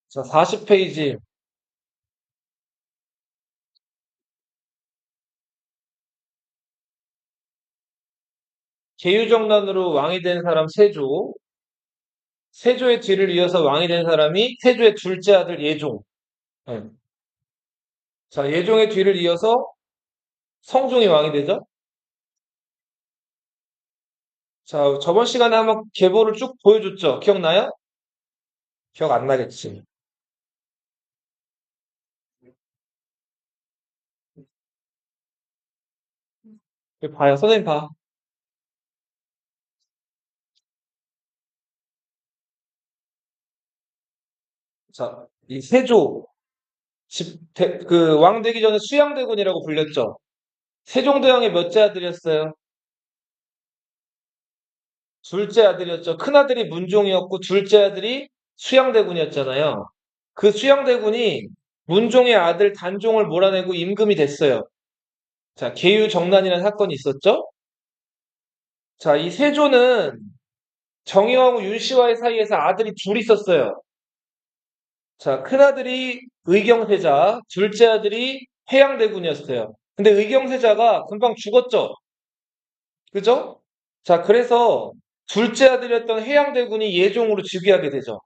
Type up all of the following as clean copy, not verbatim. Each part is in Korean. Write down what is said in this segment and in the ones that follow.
자, 40페이지. 계유정난으로 왕이 된 사람 세조. 세조의 뒤를 이어서 왕이 된 사람이 세조의 둘째 아들 예종. 네. 자, 예종의 뒤를 이어서 성종이 왕이 되죠. 자, 저번 시간에 한번 계보를 쭉 보여줬죠. 기억나요? 기억 안 나겠지. 여기 봐요. 선생님 봐. 자, 이 세조, 그 왕 되기 전에 수양대군이라고 불렸죠. 세종대왕의 몇째 아들이었어요? 둘째 아들이었죠. 큰아들이 문종이었고 둘째 아들이 수양대군이었잖아요. 그 수양대군이 문종의 아들 단종을 몰아내고 임금이 됐어요. 자, 계유정난이라는 사건이 있었죠. 자, 이 세조는 정의왕후 윤씨와의 사이에서 아들이 둘 있었어요. 자, 큰아들이 의경세자, 둘째 아들이 해양대군이었어요. 근데 의경세자가 금방 죽었죠. 그죠? 자, 그래서 둘째 아들이었던 해양대군이 예종으로 즉위하게 되죠.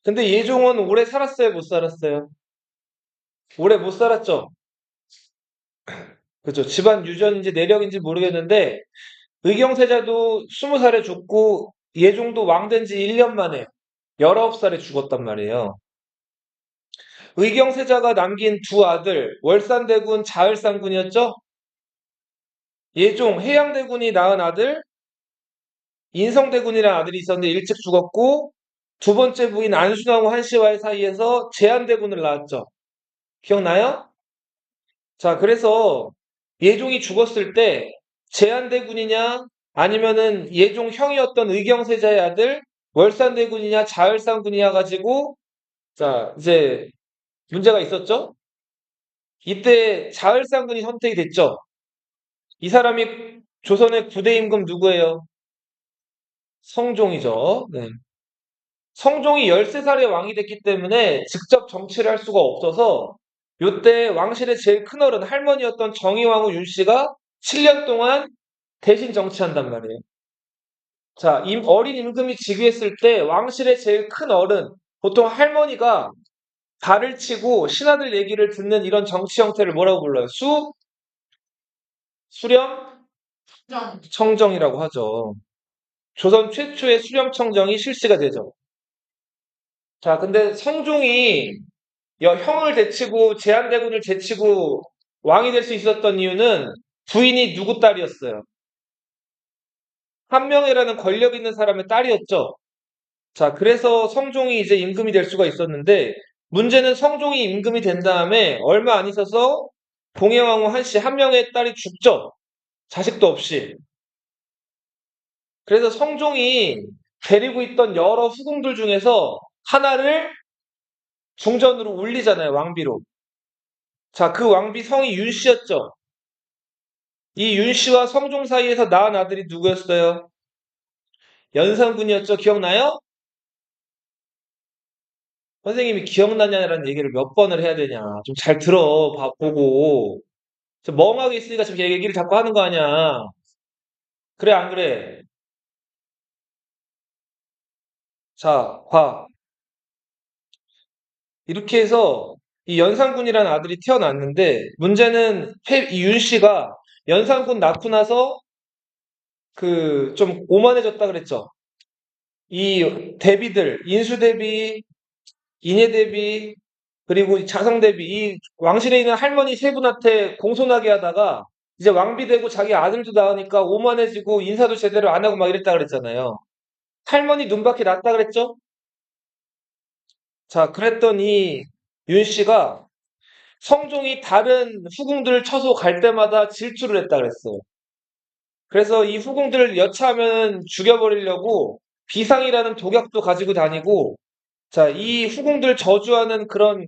근데 예종은 오래 살았어요, 못 살았어요? 오래 못 살았죠. 그죠? 집안 유전인지 내력인지 모르겠는데 의경세자도 20살에 죽고 예종도 왕 된 지 1년 만에 19살에 죽었단 말이에요. 의경세자가 남긴 두 아들 월산대군, 자을산군이었죠. 예종, 해양대군이 낳은 아들 인성대군이라는 아들이 있었는데 일찍 죽었고 두 번째 부인 안순왕후 한씨와의 사이에서 제한대군을 낳았죠. 기억나요? 자, 그래서 예종이 죽었을 때 제한대군이냐 아니면은 예종 형이었던 의경세자의 아들 월산대군이냐 자을산군이냐 가지고 자, 이제 문제가 있었죠? 이때 자을산군이 선택이 됐죠. 이 사람이 조선의 9대 임금 누구예요? 성종이죠. 네. 성종이 13살에 왕이 됐기 때문에 직접 정치를 할 수가 없어서 요때 왕실의 제일 큰어른 할머니였던 정의왕후 윤씨가 7년 동안 대신 정치한단 말이에요. 자, 어린 임금이 즉위했을 때 왕실의 제일 큰 어른, 보통 할머니가 발을 치고 신하들 얘기를 듣는 이런 정치 형태를 뭐라고 불러요? 수령? 청정이라고 하죠. 조선 최초의 수령청정이 실시가 되죠. 자, 근데 성종이 형을 제치고 제한대군을 제치고 왕이 될 수 있었던 이유는 부인이 누구 딸이었어요? 한명회라는 권력 있는 사람의 딸이었죠. 자, 그래서 성종이 이제 임금이 될 수가 있었는데 문제는 성종이 임금이 된 다음에 얼마 안 있어서 봉해왕후 한씨 한명회의 딸이 죽죠. 자식도 없이. 그래서 성종이 데리고 있던 여러 후궁들 중에서 하나를 궁전으로 울리잖아요, 왕비로. 자, 그 왕비 성이 윤씨였죠. 이 윤씨와 성종 사이에서 낳은 아들이 누구였어요? 연산군이었죠. 기억나요? 선생님이 기억나냐라는 얘기를 몇 번을 해야 되냐. 좀 잘 들어, 보고. 저 멍하게 있으니까 지금 얘기를 자꾸 하는 거 아니야. 그래, 안 그래? 자, 봐. 이렇게 해서 이 연산군이라는 아들이 태어났는데 문제는 이 윤씨가 연산군 낳고 나서 그 좀 오만해졌다 그랬죠. 이 대비들, 인수대비, 인예대비, 그리고 이 자성대비, 이 왕실에 있는 할머니 세 분한테 공손하게 하다가 이제 왕비 되고 자기 아들도 낳으니까 오만해지고 인사도 제대로 안 하고 막 이랬다 그랬잖아요. 할머니 눈밖에 났다 그랬죠? 자, 그랬더니 윤 씨가 성종이 다른 후궁들을 쳐서 갈 때마다 질투를 했다 그랬어요. 그래서 이 후궁들을 여차하면 죽여버리려고 비상이라는 독약도 가지고 다니고 자, 이 후궁들 저주하는 그런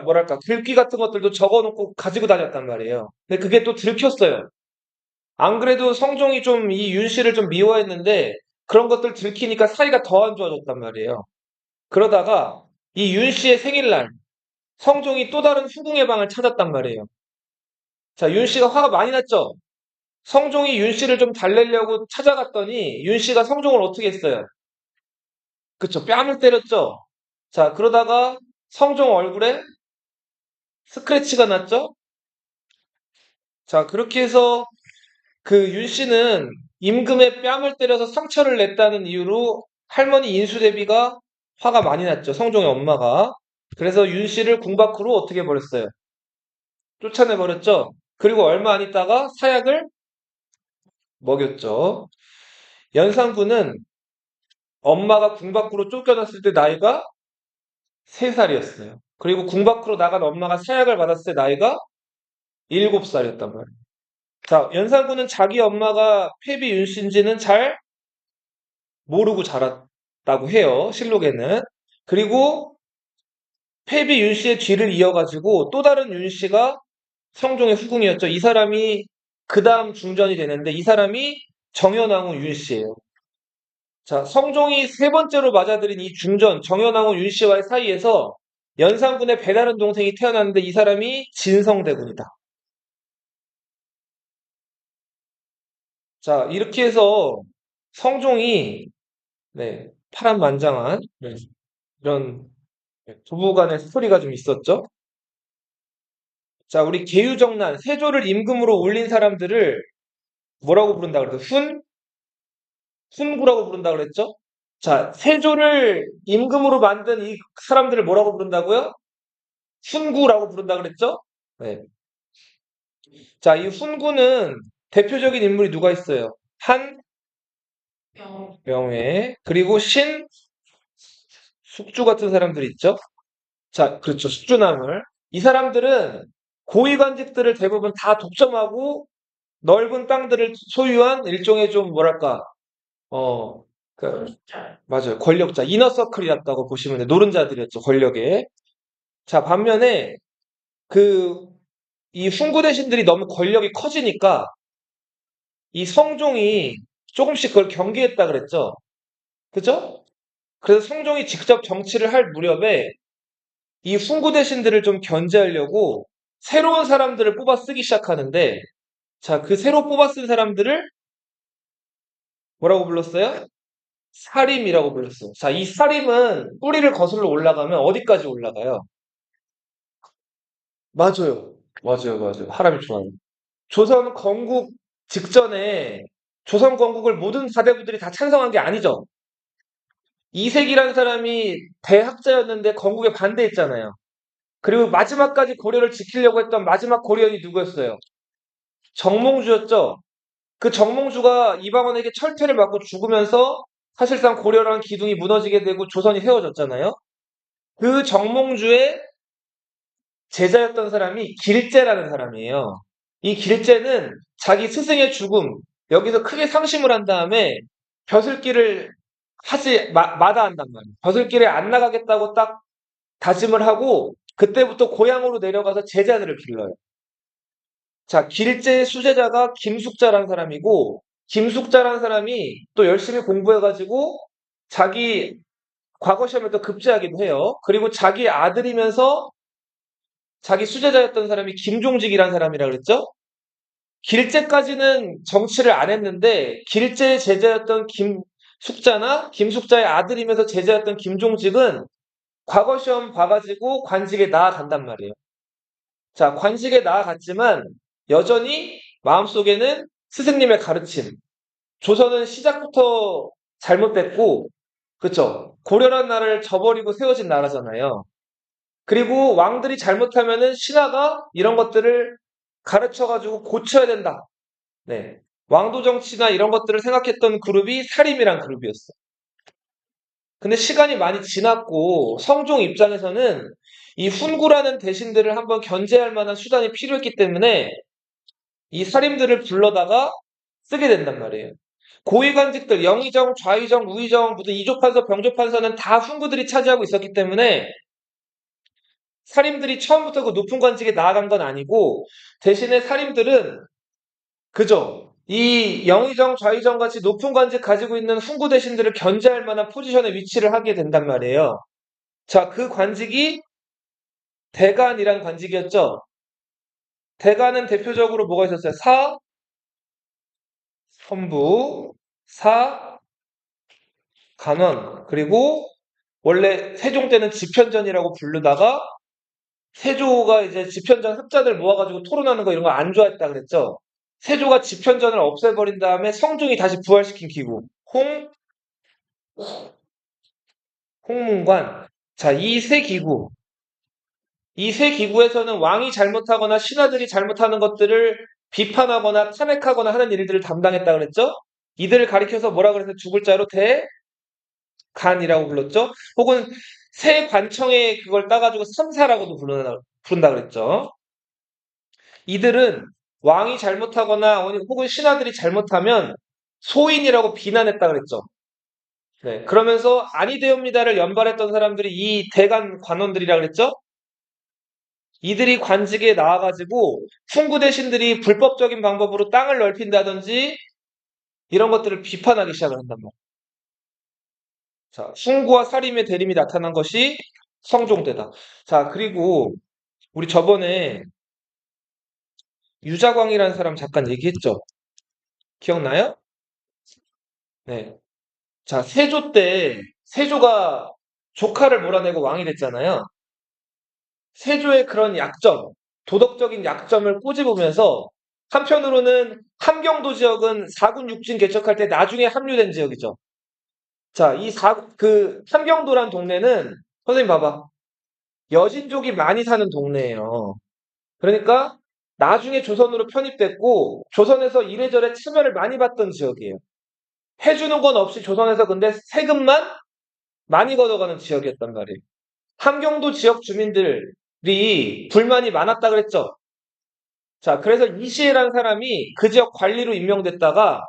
뭐랄까 글귀 같은 것들도 적어놓고 가지고 다녔단 말이에요. 근데 그게 또 들켰어요. 안 그래도 성종이 좀 이 윤 씨를 좀 미워했는데 그런 것들 들키니까 사이가 더 안 좋아졌단 말이에요. 그러다가 이 윤 씨의 생일날 성종이 또 다른 후궁의 방을 찾았단 말이에요. 자, 윤 씨가 화가 많이 났죠? 성종이 윤 씨를 좀 달래려고 찾아갔더니 윤 씨가 성종을 어떻게 했어요? 그쵸, 뺨을 때렸죠? 자, 그러다가 성종 얼굴에 스크래치가 났죠? 자, 그렇게 해서 그 윤 씨는 임금의 뺨을 때려서 상처를 냈다는 이유로 할머니 인수대비가 화가 많이 났죠. 성종의 엄마가. 그래서 윤 씨를 궁 밖으로 어떻게 해버렸어요? 쫓아내버렸죠. 그리고 얼마 안 있다가 사약을 먹였죠. 연산군은 엄마가 궁 밖으로 쫓겨났을 때 나이가 3살이었어요. 그리고 궁 밖으로 나간 엄마가 사약을 받았을 때 나이가 7살이었단 말이에요. 자, 연산군은 자기 엄마가 패비 윤씨인지는 잘 모르고 자랐다고 해요. 실록에는. 그리고 패비 윤씨의 뒤를 이어가지고 또 다른 윤씨가 성종의 후궁이었죠. 이 사람이 그 다음 중전이 되는데 이 사람이 정현왕후 윤씨예요. 자, 성종이 세 번째로 맞아들인 이 중전 정현왕후 윤씨와의 사이에서 연산군의 배다른 동생이 태어났는데 이 사람이 진성대군이다. 자, 이렇게 해서 성종이 네, 파란만장한 이런 부부간의 스토리가 좀 있었죠. 자, 우리 계유정난, 세조를 임금으로 올린 사람들을 뭐라고 부른다 그랬죠? 훈구라고 부른다 그랬죠? 자, 세조를 임금으로 만든 이 사람들을 뭐라고 부른다고요? 훈구라고 부른다 그랬죠? 네. 자, 이 훈구는 대표적인 인물이 누가 있어요? 한명회, 그리고 숙주 같은 사람들이 있죠? 자, 그렇죠. 숙주나물. 이 사람들은 고위관직들을 대부분 다 독점하고 넓은 땅들을 소유한 일종의 좀 뭐랄까, 어, 그, 맞아요. 권력자, 이너서클이었다고 보시면 돼요. 노른자들이었죠. 권력에. 자, 반면에 그, 이 훈구 대신들이 너무 권력이 커지니까 이 성종이 조금씩 그걸 경계했다 그랬죠. 그죠? 그래서 성종이 직접 정치를 할 무렵에 이 훈구 대신들을 좀 견제하려고 새로운 사람들을 뽑아 쓰기 시작하는데, 자, 그 새로 뽑아 쓴 사람들을 뭐라고 불렀어요? 사림이라고 불렀어요. 자, 이 사림은 뿌리를 거슬러 올라가면 어디까지 올라가요? 맞아요. 맞아요, 맞아요. 하람이 좋아요. 조선 건국 직전에 조선 건국을 모든 사대부들이 다 찬성한 게 아니죠. 이색이라는 사람이 대학자였는데 건국에 반대했잖아요. 그리고 마지막까지 고려를 지키려고 했던 마지막 고려인이 누구였어요? 정몽주였죠. 그 정몽주가 이방원에게 철퇴를 받고 죽으면서 사실상 고려라는 기둥이 무너지게 되고 조선이 세워졌잖아요. 그 정몽주의 제자였던 사람이 길제라는 사람이에요. 이 길제는 자기 스승의 죽음, 여기서 크게 상심을 한 다음에 벼슬길을 마다한단 말이에요. 벼슬길에 안 나가겠다고 딱 다짐을 하고 그때부터 고향으로 내려가서 제자들을 길러요. 자, 길제 수제자가 김숙자라는 사람이고 김숙자라는 사람이 또 열심히 공부해가지고 자기 과거 시험에 또 급제하기도 해요. 그리고 자기 아들이면서 자기 수제자였던 사람이 김종직이라는 사람이라 그랬죠? 길제까지는 정치를 안 했는데 길제의 제자였던 김숙자나 김숙자의 아들이면서 제자였던 김종직은 과거 시험 봐가지고 관직에 나아간단 말이에요. 자, 관직에 나아갔지만 여전히 마음속에는 스승님의 가르침. 조선은 시작부터 잘못됐고, 그쵸? 고려란 나라를 저버리고 세워진 나라잖아요. 그리고 왕들이 잘못하면은 신하가 이런 것들을 가르쳐가지고 고쳐야 된다. 네. 왕도 정치나 이런 것들을 생각했던 그룹이 사림이란 그룹이었어. 근데 시간이 많이 지났고 성종 입장에서는 이 훈구라는 대신들을 한번 견제할 만한 수단이 필요했기 때문에 이 사림들을 불러다가 쓰게 된단 말이에요. 고위관직들 영의정, 좌의정, 우의정, 무슨 이조판서, 병조판서는 다 훈구들이 차지하고 있었기 때문에 사림들이 처음부터 그 높은 관직에 나아간 건 아니고 대신에 사림들은 그죠? 이 영의정, 좌의정 같이 높은 관직 가지고 있는 훈구 대신들을 견제할 만한 포지션에 위치를 하게 된단 말이에요. 자, 그 관직이 대간이란 관직이었죠. 대간은 대표적으로 뭐가 있었어요? 사, 선부, 사, 간원, 그리고 원래 세종 때는 집현전이라고 부르다가 세조가 이제 집현전 흑자들 모아가지고 토론하는 거 이런 거 안 좋아했다 그랬죠. 세조가 집현전을 없애버린 다음에 성종이 다시 부활시킨 기구. 홍문관. 자, 이 세 기구에서는 왕이 잘못하거나 신하들이 잘못하는 것들을 비판하거나 탄핵하거나 하는 일들을 담당했다 그랬죠. 이들을 가리켜서 뭐라 그래서 두 글자로 대간이라고 불렀죠. 혹은 세 관청에 그걸 따가지고 삼사라고도 부른다 그랬죠. 이들은 왕이 잘못하거나 혹은 신하들이 잘못하면 소인이라고 비난했다 그랬죠. 네, 그러면서 아니되옵니다를 연발했던 사람들이 이 대간 관원들이라 그랬죠. 이들이 관직에 나와가지고 훈구 대신들이 불법적인 방법으로 땅을 넓힌다든지 이런 것들을 비판하기 시작을 한단 말이에요. 자, 훈구와 사림의 대립이 나타난 것이 성종 때다. 자, 그리고 우리 저번에 유자광이라는 사람 잠깐 얘기했죠. 기억나요? 네. 자, 세조 때 세조가 조카를 몰아내고 왕이 됐잖아요. 세조의 그런 약점, 도덕적인 약점을 꼬집으면서 한편으로는 함경도 지역은 4군 6진 개척할 때 나중에 합류된 지역이죠. 자, 함경도란 동네는 선생님 봐봐. 여진족이 많이 사는 동네예요. 그러니까 나중에 조선으로 편입됐고 조선에서 이래저래 차별을 많이 받던 지역이에요. 해주는 건 없이 조선에서 근데 세금만 많이 걷어가는 지역이었단 말이에요. 함경도 지역 주민들이 불만이 많았다 그랬죠. 자, 그래서 이시해라는 사람이 그 지역 관리로 임명됐다가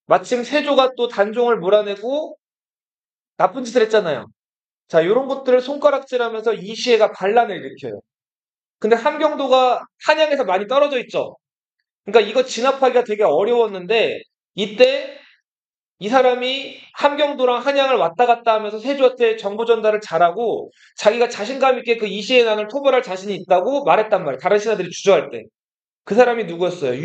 마침 세조가 또 단종을 몰아내고 나쁜 짓을 했잖아요. 자, 이런 것들을 손가락질하면서 이시해가 반란을 일으켜요. 근데 함경도가 한양에서 많이 떨어져 있죠. 그러니까 이거 진압하기가 되게 어려웠는데 이때 이 사람이 함경도랑 한양을 왔다 갔다 하면서 세조한테 정보 전달을 잘하고 자기가 자신감 있게 그 이시의 난을 토벌할 자신이 있다고 말했단 말이에요. 다른 신하들이 주저할 때. 그 사람이 누구였어요?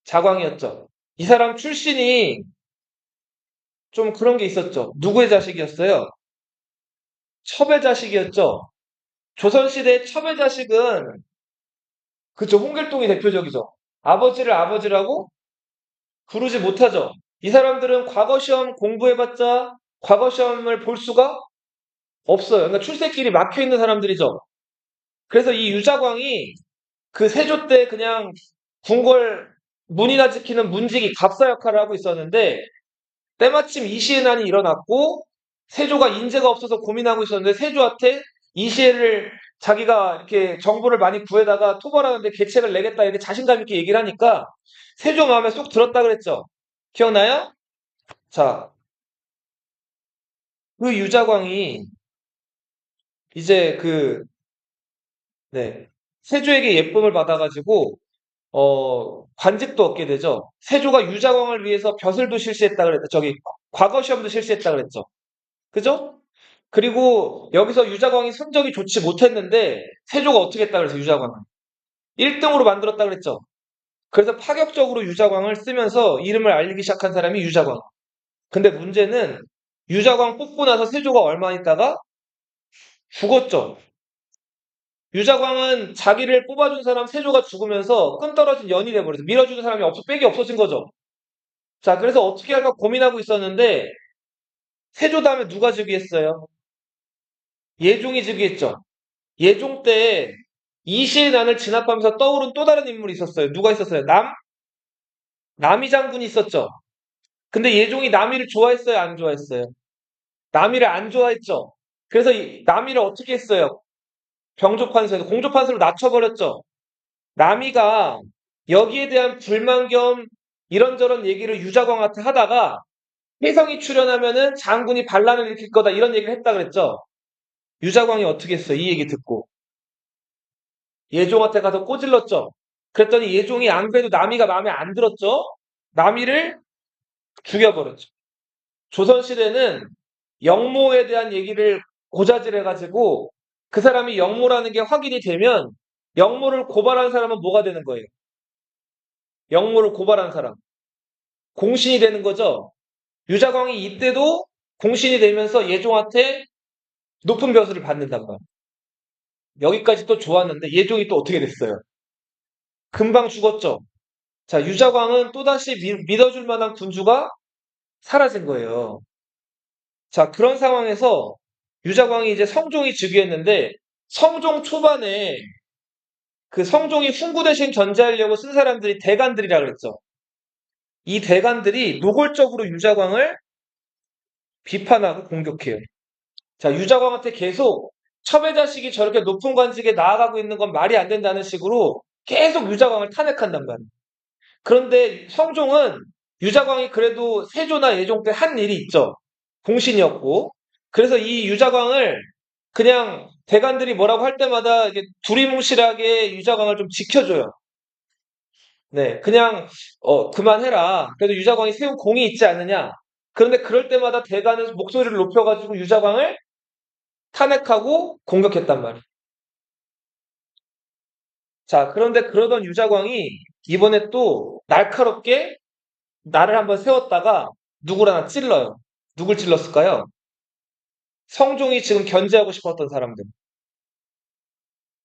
유자광이었죠. 이 사람 출신이 좀 그런 게 있었죠. 누구의 자식이었어요? 첩의 자식이었죠. 조선시대 첩의 자식은 그쵸, 홍길동이 대표적이죠. 아버지를 아버지라고 부르지 못하죠. 이 사람들은 과거 시험 공부해봤자 과거 시험을 볼 수가 없어요. 그러니까 출세길이 막혀 있는 사람들이죠. 그래서 이 유자광이 그 세조 때 그냥 궁궐 문이나 지키는 문지기 갑사 역할을 하고 있었는데 때마침 이시해 난이 일어났고 세조가 인재가 없어서 고민하고 있었는데 세조한테 이시해를 자기가 이렇게 정보를 많이 구해다가 토벌하는데 계책을 내겠다 이렇게 자신감 있게 얘기를 하니까 세조 마음에 쏙 들었다 그랬죠. 기억나요? 자, 그 유자광이 이제 네, 세조에게 예쁨을 받아가지고 관직도 얻게 되죠. 세조가 유자광을 위해서 벼슬도 실시했다 그랬죠. 과거 시험도 실시했다 그랬죠. 그죠? 그리고 여기서 유자광이 성적이 좋지 못했는데 세조가 어떻게 했다 그래서 유자광을 1등으로 만들었다 그랬죠. 그래서 파격적으로 유자광을 쓰면서 이름을 알리기 시작한 사람이 유자광. 근데 문제는 유자광 뽑고 나서 세조가 얼마 있다가 죽었죠. 유자광은 자기를 뽑아준 사람 세조가 죽으면서 끈 떨어진 연이 돼버려서 밀어주는 사람이 빽이 없어진 거죠. 자, 그래서 어떻게 할까 고민하고 있었는데 세조 다음에 누가 즉위했어요? 예종이 즉위했죠. 예종 때 이시의 난을 진압하면서 떠오른 또 다른 인물이 있었어요. 누가 있었어요? 남이 장군이 있었죠. 근데 예종이 남이를 좋아했어요? 안 좋아했어요? 남이를 안 좋아했죠. 그래서 남이를 어떻게 했어요? 병조판서에서 공조판서로 낮춰버렸죠. 남이가 여기에 대한 불만 겸 이런저런 얘기를 유자광한테 하다가 혜성이 출연하면은 장군이 반란을 일으킬 거다 이런 얘기를 했다 그랬죠. 유자광이 어떻게 했어요? 이 얘기 듣고 예종한테 가서 꼬질렀죠. 그랬더니 예종이 안 그래도 남이가 마음에 안 들었죠? 남이를 죽여버렸죠. 조선시대는 영모에 대한 얘기를 고자질해가지고 그 사람이 영모라는 게 확인이 되면 영모를 고발한 사람은 뭐가 되는 거예요? 영모를 고발한 사람. 공신이 되는 거죠. 유자광이 이때도 공신이 되면서 예종한테 높은 벼슬을 받는단 말이에요. 여기까지 또 좋았는데 예종이 또 어떻게 됐어요? 금방 죽었죠. 자, 유자광은 또다시 믿어줄 만한 군주가 사라진 거예요. 자, 그런 상황에서 유자광이 이제 성종이 즉위했는데 성종 초반에 그 성종이 훈구 대신 견제하려고 쓴 사람들이 대간들이라 그랬죠. 이 대간들이 노골적으로 유자광을 비판하고 공격해요. 자, 유자광한테 계속 첩의 자식이 저렇게 높은 관직에 나아가고 있는 건 말이 안 된다는 식으로 계속 유자광을 탄핵한단 말이에요. 그런데 성종은 유자광이 그래도 세조나 예종 때 한 일이 있죠. 공신이었고. 그래서 이 유자광을 그냥 대관들이 뭐라고 할 때마다 이게 두리뭉실하게 유자광을 좀 지켜줘요. 네, 그냥 그만해라. 그래도 유자광이 세운 공이 있지 않느냐. 그런데 그럴 때마다 대관은 목소리를 높여가지고 유자광을 탄핵하고 공격했단 말이에요. 자, 그런데 그러던 유자광이 이번에 또 날카롭게 나를 한번 세웠다가 누구를 하나 찔러요. 누굴 찔렀을까요? 성종이 지금 견제하고 싶었던 사람들.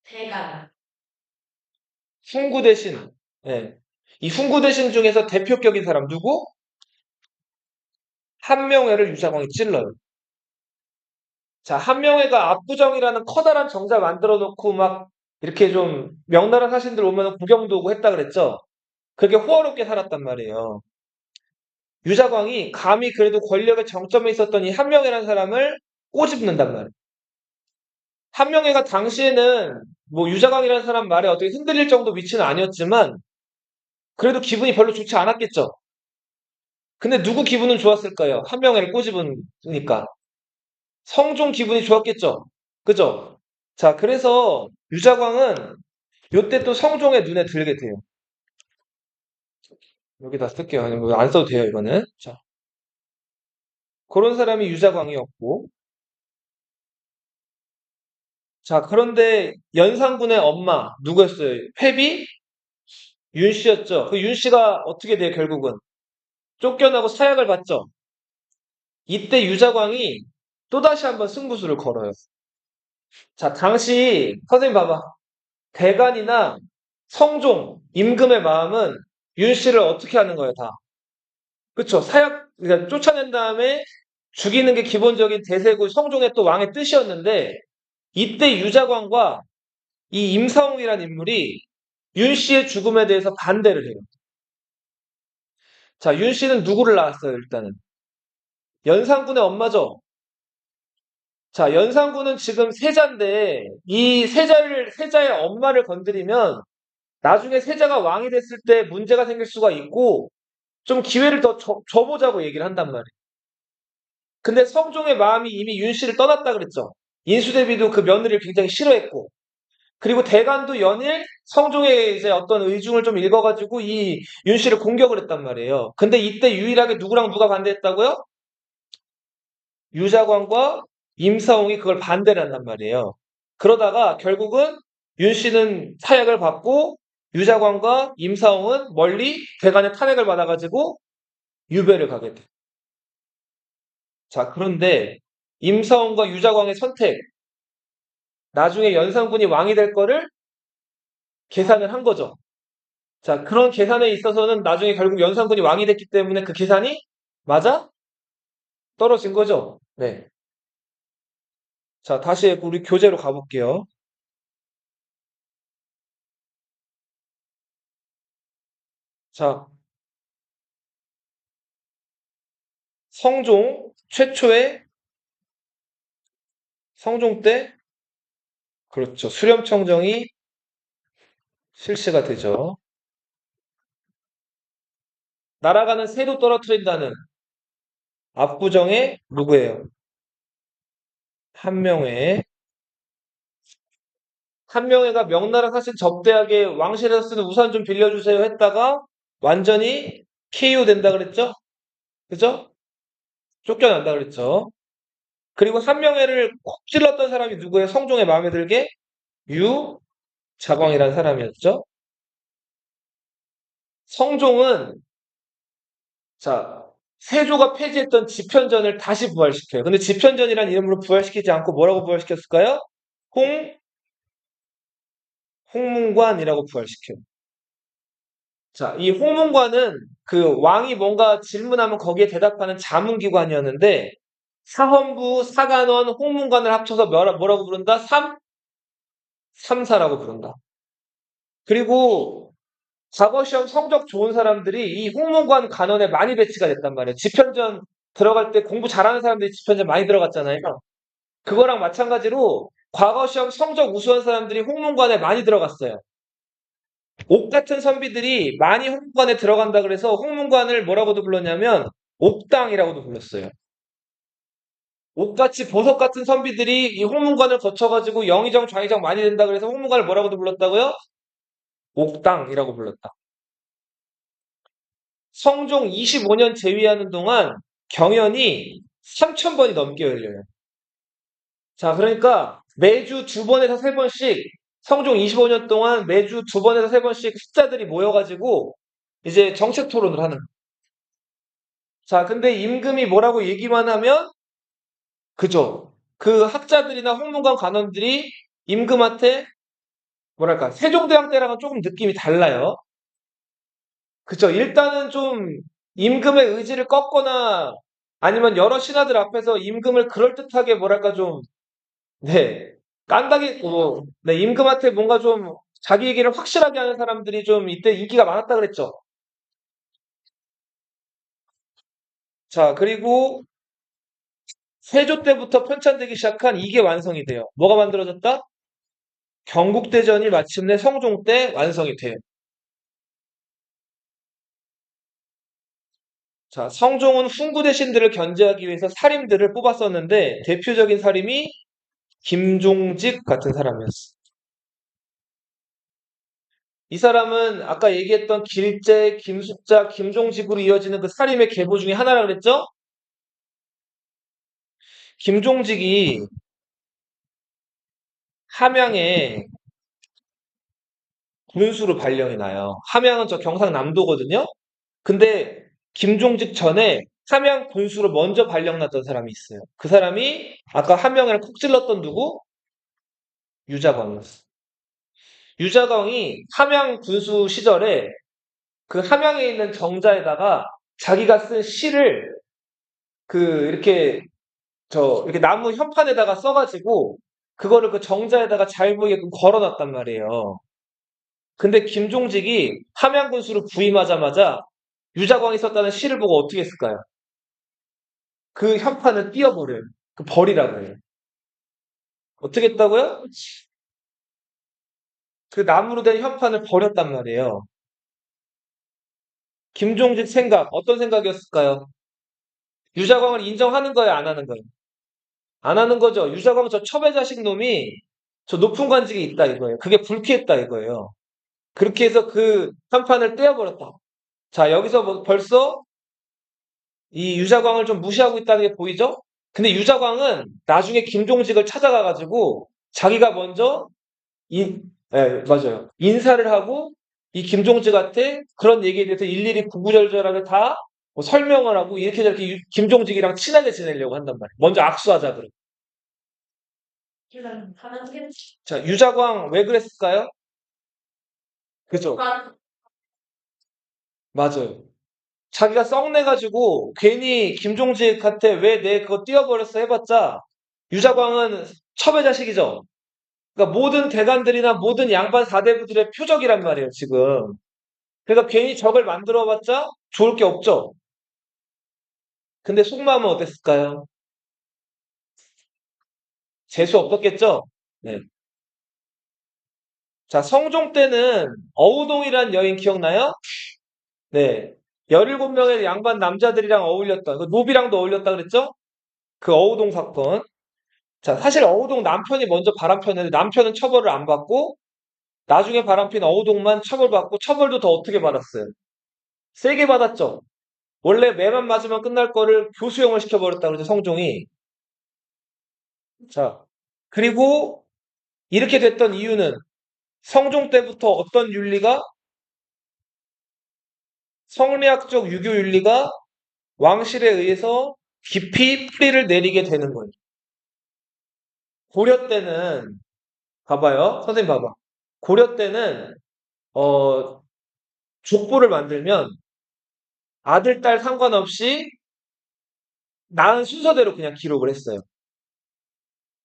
대가. 훈구 대신. 예. 이 훈구 대신 중에서 대표격인 사람 누구? 한명회를 유자광이 찔러요. 자, 한명회가 압구정이라는 커다란 정자 만들어 놓고 막 이렇게 좀 명나라 사신들 오면 구경도 오고 했다 그랬죠? 그렇게 호화롭게 살았단 말이에요. 유자광이 감히 그래도 권력의 정점에 있었던 이 한명회라는 사람을 꼬집는단 말이에요. 한명회가 당시에는 뭐 유자광이라는 사람 말에 어떻게 흔들릴 정도 위치는 아니었지만 그래도 기분이 별로 좋지 않았겠죠. 근데 누구 기분은 좋았을까요? 한명회를 꼬집으니까. 성종 기분이 좋았겠죠. 그죠? 자, 그래서 유자광은 요때 또 성종의 눈에 들게 돼요. 여기다 쓸게요. 아니면 안 써도 돼요, 이거는. 자, 그런 사람이 유자광이었고. 자, 그런데 연산군의 엄마 누구였어요? 패비 윤 씨였죠. 그 윤 씨가 어떻게 돼요, 결국은? 쫓겨나고 사약을 받죠. 이때 유자광이 또다시 한번 승부수를 걸어요. 자, 당시 선생님 봐봐. 대간이나 성종, 임금의 마음은 윤 씨를 어떻게 하는 거예요, 다. 그쵸? 그러니까 쫓아낸 다음에 죽이는 게 기본적인 대세고 성종의 또 왕의 뜻이었는데 이때 유자광과 이 임사홍이라는 인물이 윤 씨의 죽음에 대해서 반대를 해요. 자, 윤 씨는 누구를 낳았어요, 일단은? 연산군의 엄마죠. 자, 연산군은 지금 세자인데 이 세자의 엄마를 건드리면 나중에 세자가 왕이 됐을 때 문제가 생길 수가 있고 좀 기회를 더 줘보자고 얘기를 한단 말이에요. 근데 성종의 마음이 이미 윤 씨를 떠났다 그랬죠. 인수대비도 그 며느리를 굉장히 싫어했고 그리고 대간도 연일 성종의 이제 어떤 의중을 좀 읽어가지고 이 윤 씨를 공격을 했단 말이에요. 근데 이때 유일하게 누구랑 누가 반대했다고요? 유자광과 임사홍이 그걸 반대를 한단 말이에요. 그러다가 결국은 윤 씨는 사약을 받고 유자광과 임사홍은 멀리 대간의 탄핵을 받아가지고 유배를 가게 돼. 자, 그런데 임사홍과 유자광의 선택, 나중에 연산군이 왕이 될 거를 계산을 한 거죠. 자, 그런 계산에 있어서는 나중에 결국 연산군이 왕이 됐기 때문에 그 계산이 맞아? 떨어진 거죠. 네. 자, 다시 우리 교재로 가볼게요. 자, 성종 최초의 성종 때 그렇죠. 수렴청정이 실시가 되죠. 날아가는 새도 떨어뜨린다는 압구정의 누구예요? 한명회. 한명회가 명나라 사신 접대하게 왕실에서 쓰는 우산 좀 빌려주세요 했다가 완전히 KO 된다 그랬죠? 그죠? 쫓겨난다 그랬죠? 그리고 한명회를 콕 찔렀던 사람이 누구예요? 성종의 마음에 들게? 유자광이라는 사람이었죠? 성종은 자, 세조가 폐지했던 집현전을 다시 부활시켜요. 근데 집현전이라는 이름으로 부활시키지 않고 뭐라고 부활시켰을까요? 홍, 홍문관이라고 부활시켜요. 자, 이 홍문관은 그 왕이 뭔가 질문하면 거기에 대답하는 자문기관이었는데 사헌부, 사간원, 홍문관을 합쳐서 뭐라고 부른다? 삼사라고 부른다. 그리고 과거 시험 성적 좋은 사람들이 이 홍문관 간원에 많이 배치가 됐단 말이에요. 집현전 들어갈 때 공부 잘하는 사람들이 집현전 많이 들어갔잖아요. 그거랑 마찬가지로 과거 시험 성적 우수한 사람들이 홍문관에 많이 들어갔어요. 옥 같은 선비들이 많이 홍문관에 들어간다 그래서 홍문관을 뭐라고도 불렀냐면 옥당이라고도 불렀어요. 옥같이 보석 같은 선비들이 이 홍문관을 거쳐가지고 영의정, 좌의정 많이 된다 그래서 홍문관을 뭐라고도 불렀다고요? 옥당이라고 불렀다. 성종 25년 재위하는 동안 경연이 3,000번이 넘게 열려요. 자, 그러니까 매주 2번에서 3번씩 성종 25년 동안 매주 2번에서 3번씩 숫자들이 모여가지고 이제 정책 토론을 하는 거예요. 자, 근데 임금이 뭐라고 얘기만 하면 그죠. 그 학자들이나 홍문관 관원들이 임금한테 뭐랄까 세종대왕 때랑은 조금 느낌이 달라요. 그쵸. 일단은 좀 임금의 의지를 꺾거나 아니면 여러 신하들 앞에서 임금을 그럴듯하게 뭐랄까 좀, 네, 깐다기, 네, 임금한테 뭔가 좀 자기 얘기를 확실하게 하는 사람들이 좀 이때 인기가 많았다 그랬죠. 자, 그리고 세조 때부터 편찬되기 시작한 이게 완성이 돼요. 뭐가 만들어졌다? 경국대전이 마침내 성종 때 완성이 돼요. 자, 성종은 훈구 대신들을 견제하기 위해서 사림들을 뽑았었는데 대표적인 사림이 김종직 같은 사람이었어. 이 사람은 아까 얘기했던 길제, 김숙자, 김종직으로 이어지는 그 사림의 계보 중에 하나라 그랬죠? 김종직이 함양에 군수로 발령이 나요. 함양은 저 경상남도거든요. 근데 김종직 전에 함양 군수로 먼저 발령 났던 사람이 있어요. 그 사람이 아까 함양을 콕 찔렀던 누구? 유자광이었어. 유자광이 함양 군수 시절에 그 함양에 있는 정자에다가 자기가 쓴 시를 그 이렇게 나무 현판에다가 써가지고 그거를 그 정자에다가 잘 보이게끔 걸어놨단 말이에요. 근데 김종직이 함양 군수로 부임하자마자 유자광이 썼다는 시를 보고 어떻게 했을까요? 그 현판을 띄어버려요. 그 버리라고 해요. 어떻게 했다고요? 그 나무로 된 현판을 버렸단 말이에요. 김종직 생각, 어떤 생각이었을까요? 유자광을 인정하는 거예요, 안 하는 거예요? 안 하는 거죠. 유자광 저 첩의 자식 놈이 저 높은 관직에 있다 이거예요. 그게 불쾌했다 이거예요. 그렇게 해서 그 현판을 떼어버렸다. 자, 여기서 뭐 벌써 이 유자광을 좀 무시하고 있다는 게 보이죠? 근데 유자광은 나중에 김종직을 찾아가가지고 자기가 먼저 맞아요. 인사를 하고 이 김종직한테 그런 얘기에 대해서 일일이 구구절절하게 다뭐 설명을 하고 이렇게 저렇게 김종직이랑 친하게 지내려고 한단 말이에요. 먼저 악수하자 그래. 자, 유자광 왜 그랬을까요? 그죠? 맞아요. 자기가 썩내가지고 괜히 김종직한테 왜 내 그거 띄워버렸어 해봤자 유자광은 첩의 자식이죠. 그러니까 모든 대관들이나 모든 양반 사대부들의 표적이란 말이에요, 지금. 그러니까 괜히 적을 만들어봤자 좋을 게 없죠. 근데 속마음은 어땠을까요? 재수 없었겠죠? 네. 자, 성종 때는 어우동이라는 여인 기억나요? 네. 17명의 양반 남자들이랑 어울렸던, 그 노비랑도 어울렸다 그랬죠? 그 어우동 사건. 자, 사실 어우동 남편이 먼저 바람폈는데 남편은 처벌을 안 받고 나중에 바람핀 어우동만 처벌받고 처벌도 더 어떻게 받았어요? 세게 받았죠. 원래 매만 맞으면 끝날 거를 교수형을 시켜버렸다 그러죠, 성종이. 자, 그리고 이렇게 됐던 이유는 성종 때부터 어떤 윤리가 성리학적 유교 윤리가 왕실에 의해서 깊이 뿌리를 내리게 되는 거예요. 고려 때는 봐봐요. 선생님 봐봐. 고려 때는 어, 족보를 만들면 아들, 딸 상관없이 낳은 순서대로 그냥 기록을 했어요.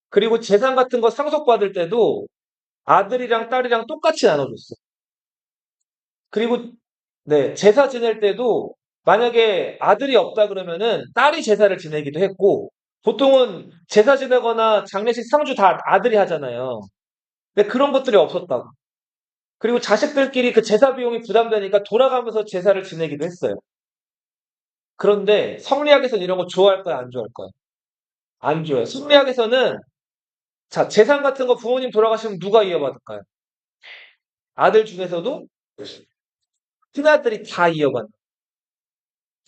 그리고 재산 같은 거 상속받을 때도 아들이랑 딸이랑 똑같이 나눠줬어요. 그리고 네, 제사 지낼 때도 만약에 아들이 없다 그러면은 딸이 제사를 지내기도 했고 보통은 제사 지내거나 장례식 상주 다 아들이 하잖아요. 근데 그런 것들이 없었다고. 그리고 자식들끼리 그 제사 비용이 부담되니까 돌아가면서 제사를 지내기도 했어요. 그런데 성리학에서는 이런 거 좋아할까요? 안 좋아할까요? 안 좋아요. 성리학에서는 자, 재산 같은 거 부모님 돌아가시면 누가 이어받을까요? 아들 중에서도 큰아들이 다 이어받는.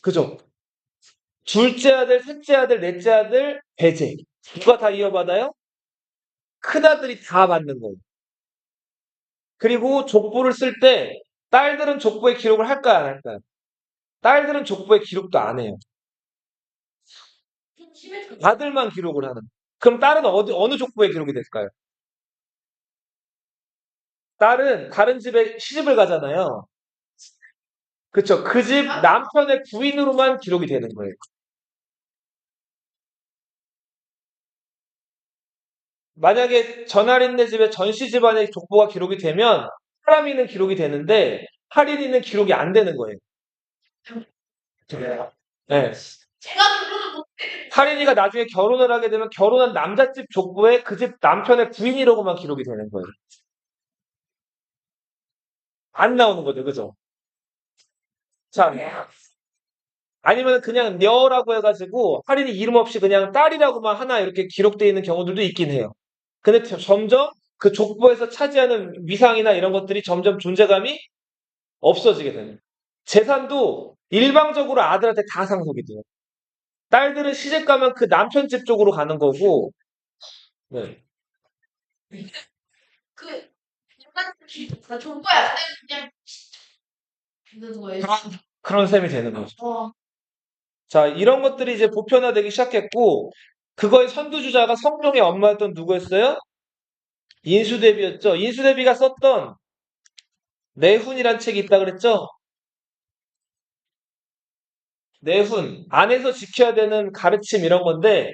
그죠? 둘째 아들, 셋째 아들, 넷째 아들, 배제. 누가 다 이어받아요? 큰아들이 다 받는 거예요. 그리고 족보를 쓸 때 딸들은 족보에 기록을 할까요? 안 할까요? 딸들은 족보에 기록도 안 해요. 아들만 기록을 하는. 그럼 딸은 어느 족보에 기록이 될까요? 딸은 다른 집에 시집을 가잖아요. 그쵸. 그 집 남편의 부인으로만 기록이 되는 거예요. 만약에 전할인네 집에 전씨 집안의 족보가 기록이 되면 사람이는 기록이 되는데 할인이는 기록이 안 되는 거예요. 네. 할인이가 나중에 결혼을 하게 되면 결혼한 남자집 족보에 그 집 남편의 부인이라고만 기록이 되는 거예요. 안 나오는 거죠. 그죠? 자, 아니면 그냥 녀라고 해가지고 할인이 이름 없이 그냥 딸이라고만 하나 이렇게 기록되어 있는 경우들도 있긴 해요. 근데 점점 그 족보에서 차지하는 위상이나 이런 것들이 점점 존재감이 없어지게 됩니다. 재산도 일방적으로 아들한테 다 상속이 돼요. 딸들은 시집 가면 그 남편 집 쪽으로 가는 거고, 네. 그 인간 정보야. 그냥 있는 거예요. 그런 셈이 되는 거죠. 자, 이런 것들이 이제 보편화되기 시작했고, 그거의 선두주자가 성종의 엄마였던 누구였어요? 인수대비였죠. 인수대비가 썼던 내훈이란 책이 있다 그랬죠? 내훈, 안에서 지켜야 되는 가르침 이런 건데,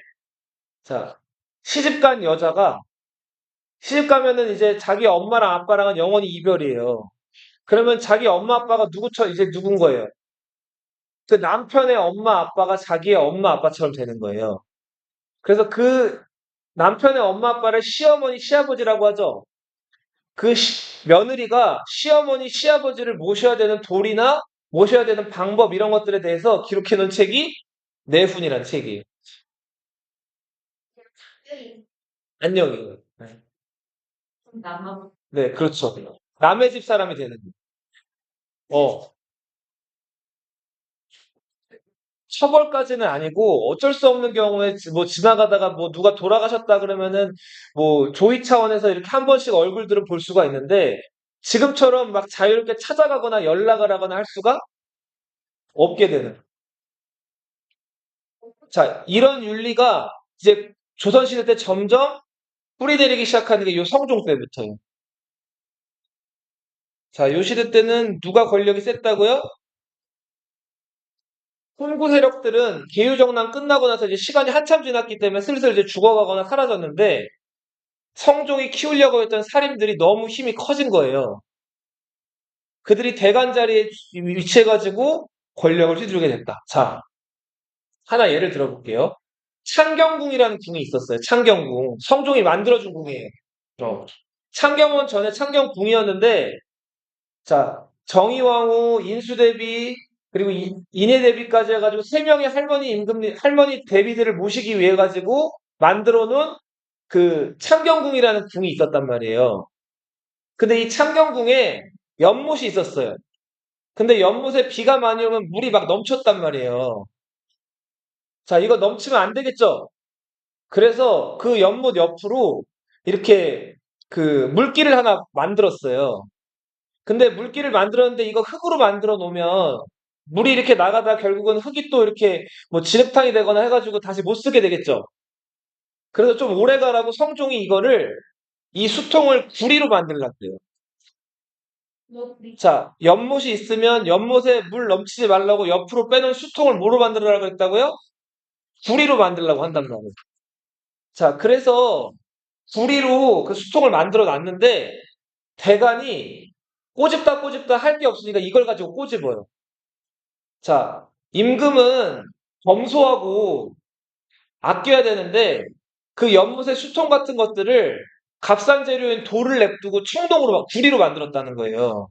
자, 시집간 여자가 시집 가면은 이제 자기 엄마랑 아빠랑은 영원히 이별이에요. 그러면 자기 엄마 아빠가 이제 누군 거예요? 그 남편의 엄마 아빠가 자기의 엄마 아빠처럼 되는 거예요. 그래서 그 남편의 엄마 아빠를 시어머니 시아버지라고 하죠. 그 며느리가 시어머니 시아버지를 모셔야 되는 도리나 모셔야 되는 방법 이런 것들에 대해서 기록해 놓은 책이 내훈이라는 책이에요. 안녕이에요. 네. 네, 그렇죠. 남의 집 사람이 되는 거예요. 어, 처벌까지는 아니고 어쩔 수 없는 경우에 뭐 지나가다가 뭐 누가 돌아가셨다 그러면은 뭐 조의 차원에서 이렇게 한 번씩 얼굴들을 볼 수가 있는데 지금처럼 막 자유롭게 찾아가거나 연락을 하거나 할 수가 없게 되는. 자, 이런 윤리가 이제 조선시대 때 점점 뿌리내리기 시작하는 게 요 성종 때부터예요. 자, 요 시대 때는 누가 권력이 셌다고요? 훈구 세력들은 계유정난 끝나고 나서 이제 시간이 한참 지났기 때문에 슬슬 이제 죽어가거나 사라졌는데 성종이 키우려고 했던 살인들이 너무 힘이 커진 거예요. 그들이 대관 자리에 위치해가지고 권력을 휘두르게 됐다. 자, 하나 예를 들어볼게요. 창경궁이라는 궁이 있었어요. 창경궁. 성종이 만들어준 궁이에요. 창경은 전에 창경궁이었는데, 자, 정의왕후, 인수대비, 그리고 인해대비까지 해가지고 세 명의 할머니 임금님, 할머니 대비들을 모시기 위해 가지고 만들어 놓은 그 창경궁이라는 궁이 있었단 말이에요. 근데 이 창경궁에 연못이 있었어요. 근데 연못에 비가 많이 오면 물이 막 넘쳤단 말이에요. 자, 이거 넘치면 안 되겠죠? 그래서 그 연못 옆으로 이렇게 그 물길을 하나 만들었어요. 근데 물길을 만들었는데 이거 흙으로 만들어 놓으면 물이 이렇게 나가다 결국은 흙이 또 이렇게 뭐 진흙탕이 되거나 해가지고 다시 못 쓰게 되겠죠. 그래서 좀 오래 가라고 성종이 이거를 이 수통을 구리로 만들었대요. 자, 연못이 있으면 연못에 물 넘치지 말라고 옆으로 빼놓은 수통을 뭐로 만들으라고 했다고요? 구리로 만들라고 한단 말이에요. 자, 그래서 구리로 그 수통을 만들어 놨는데 대간이 꼬집다 꼬집다 할 게 없으니까 이걸 가지고 꼬집어요. 자, 임금은 검소하고 아껴야 되는데 그 연못의 수통 같은 것들을 값싼 재료인 돌을 냅두고 청동으로 막 구리로 만들었다는 거예요.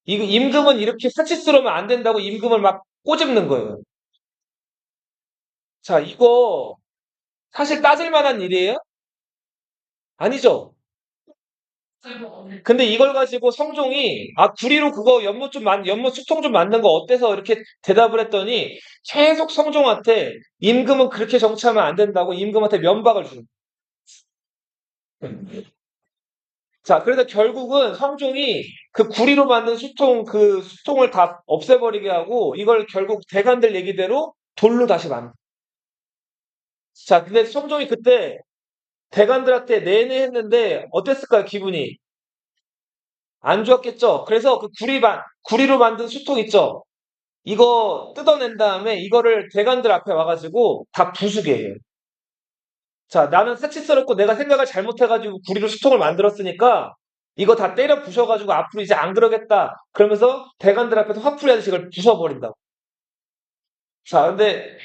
이거 임금은 이렇게 사치스러우면 안 된다고 임금을 막 꼬집는 거예요. 자, 이거 사실 따질 만한 일이에요? 아니죠. 근데 이걸 가지고 성종이 구리로 그거 연못 수통 좀 만든 거 어때서 이렇게 대답을 했더니 계속 성종한테 임금은 그렇게 정치하면 안 된다고 임금한테 면박을 주는 거예요. 자, 그래서 결국은 성종이 그 구리로 만든 그 수통을 다 없애버리게 하고 이걸 결국 대간들 얘기대로 돌로 다시 만든. 자, 근데 성종이 그때 대간들한테 내내 했는데 어땠을까요, 기분이? 안 좋았겠죠? 그래서 그 구리로 만든 수통 있죠? 이거 뜯어낸 다음에 이거를 대관들 앞에 와가지고 다 부수게 해요. 자, 나는 사치스럽고 내가 생각을 잘못해가지고 구리로 수통을 만들었으니까 이거 다 때려 부셔가지고 앞으로 이제 안 그러겠다. 그러면서 대관들 앞에서 화풀이 하듯이 이걸 부숴버린다고. 자, 근데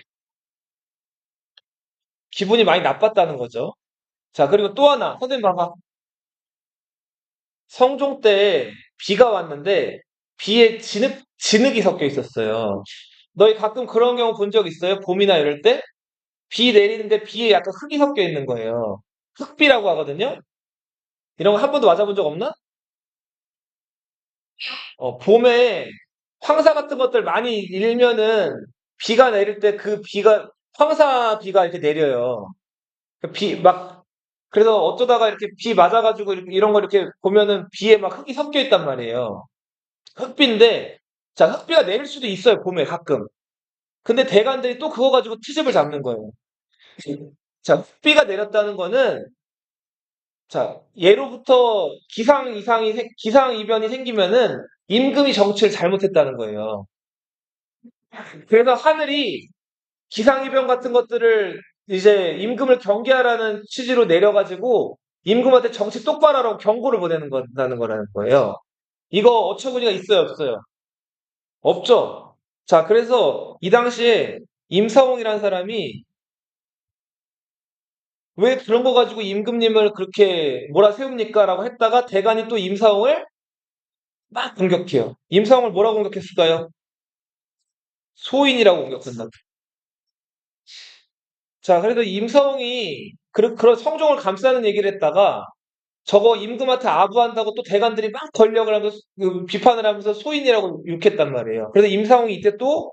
기분이 많이 나빴다는 거죠. 자, 그리고 또 하나. 선생님 봐봐. 성종 때 비가 왔는데 비에 진흙이 섞여 있었어요. 너희 가끔 그런 경우 본 적 있어요? 봄이나 이럴 때? 비 내리는데 비에 약간 흙이 섞여 있는 거예요. 흙비라고 하거든요. 이런 거 한 번도 맞아본 적 없나? 봄에 황사 같은 것들 많이 일면은 비가 내릴 때 그 비가 황사 비가 이렇게 내려요. 그 그래서 어쩌다가 이렇게 비 맞아가지고 이런 거 이렇게 보면은 비에 막 흙이 섞여 있단 말이에요. 흙비인데, 자, 흙비가 내릴 수도 있어요, 봄에 가끔. 근데 대관들이 또 그거 가지고 트집을 잡는 거예요. 자, 흑비가 내렸다는 거는, 자, 예로부터 기상 이변이 생기면은 임금이 정치를 잘못했다는 거예요. 그래서 하늘이 기상 이변 같은 것들을 이제 임금을 경계하라는 취지로 내려가지고 임금한테 정치 똑바로 하라고 경고를 보내는 거라는 거라는 거예요. 이거 어처구니가 있어요, 없어요? 없죠. 자, 그래서 이 당시에 임사홍이라는 사람이 왜 그런 거 가지고 임금님을 그렇게 몰아세웁니까? 라고 했다가 대간이 또 임사홍을 막 공격해요. 임사홍을 뭐라고 공격했을까요? 소인이라고 공격한다. 자, 그래도 임사홍이 그런 성종을 감싸는 얘기를 했다가 저거 임금한테 아부한다고 또 대간들이 막 권력을 하면서 비판을 하면서 소인이라고 욕했단 말이에요. 그래서 임사홍이 이때 또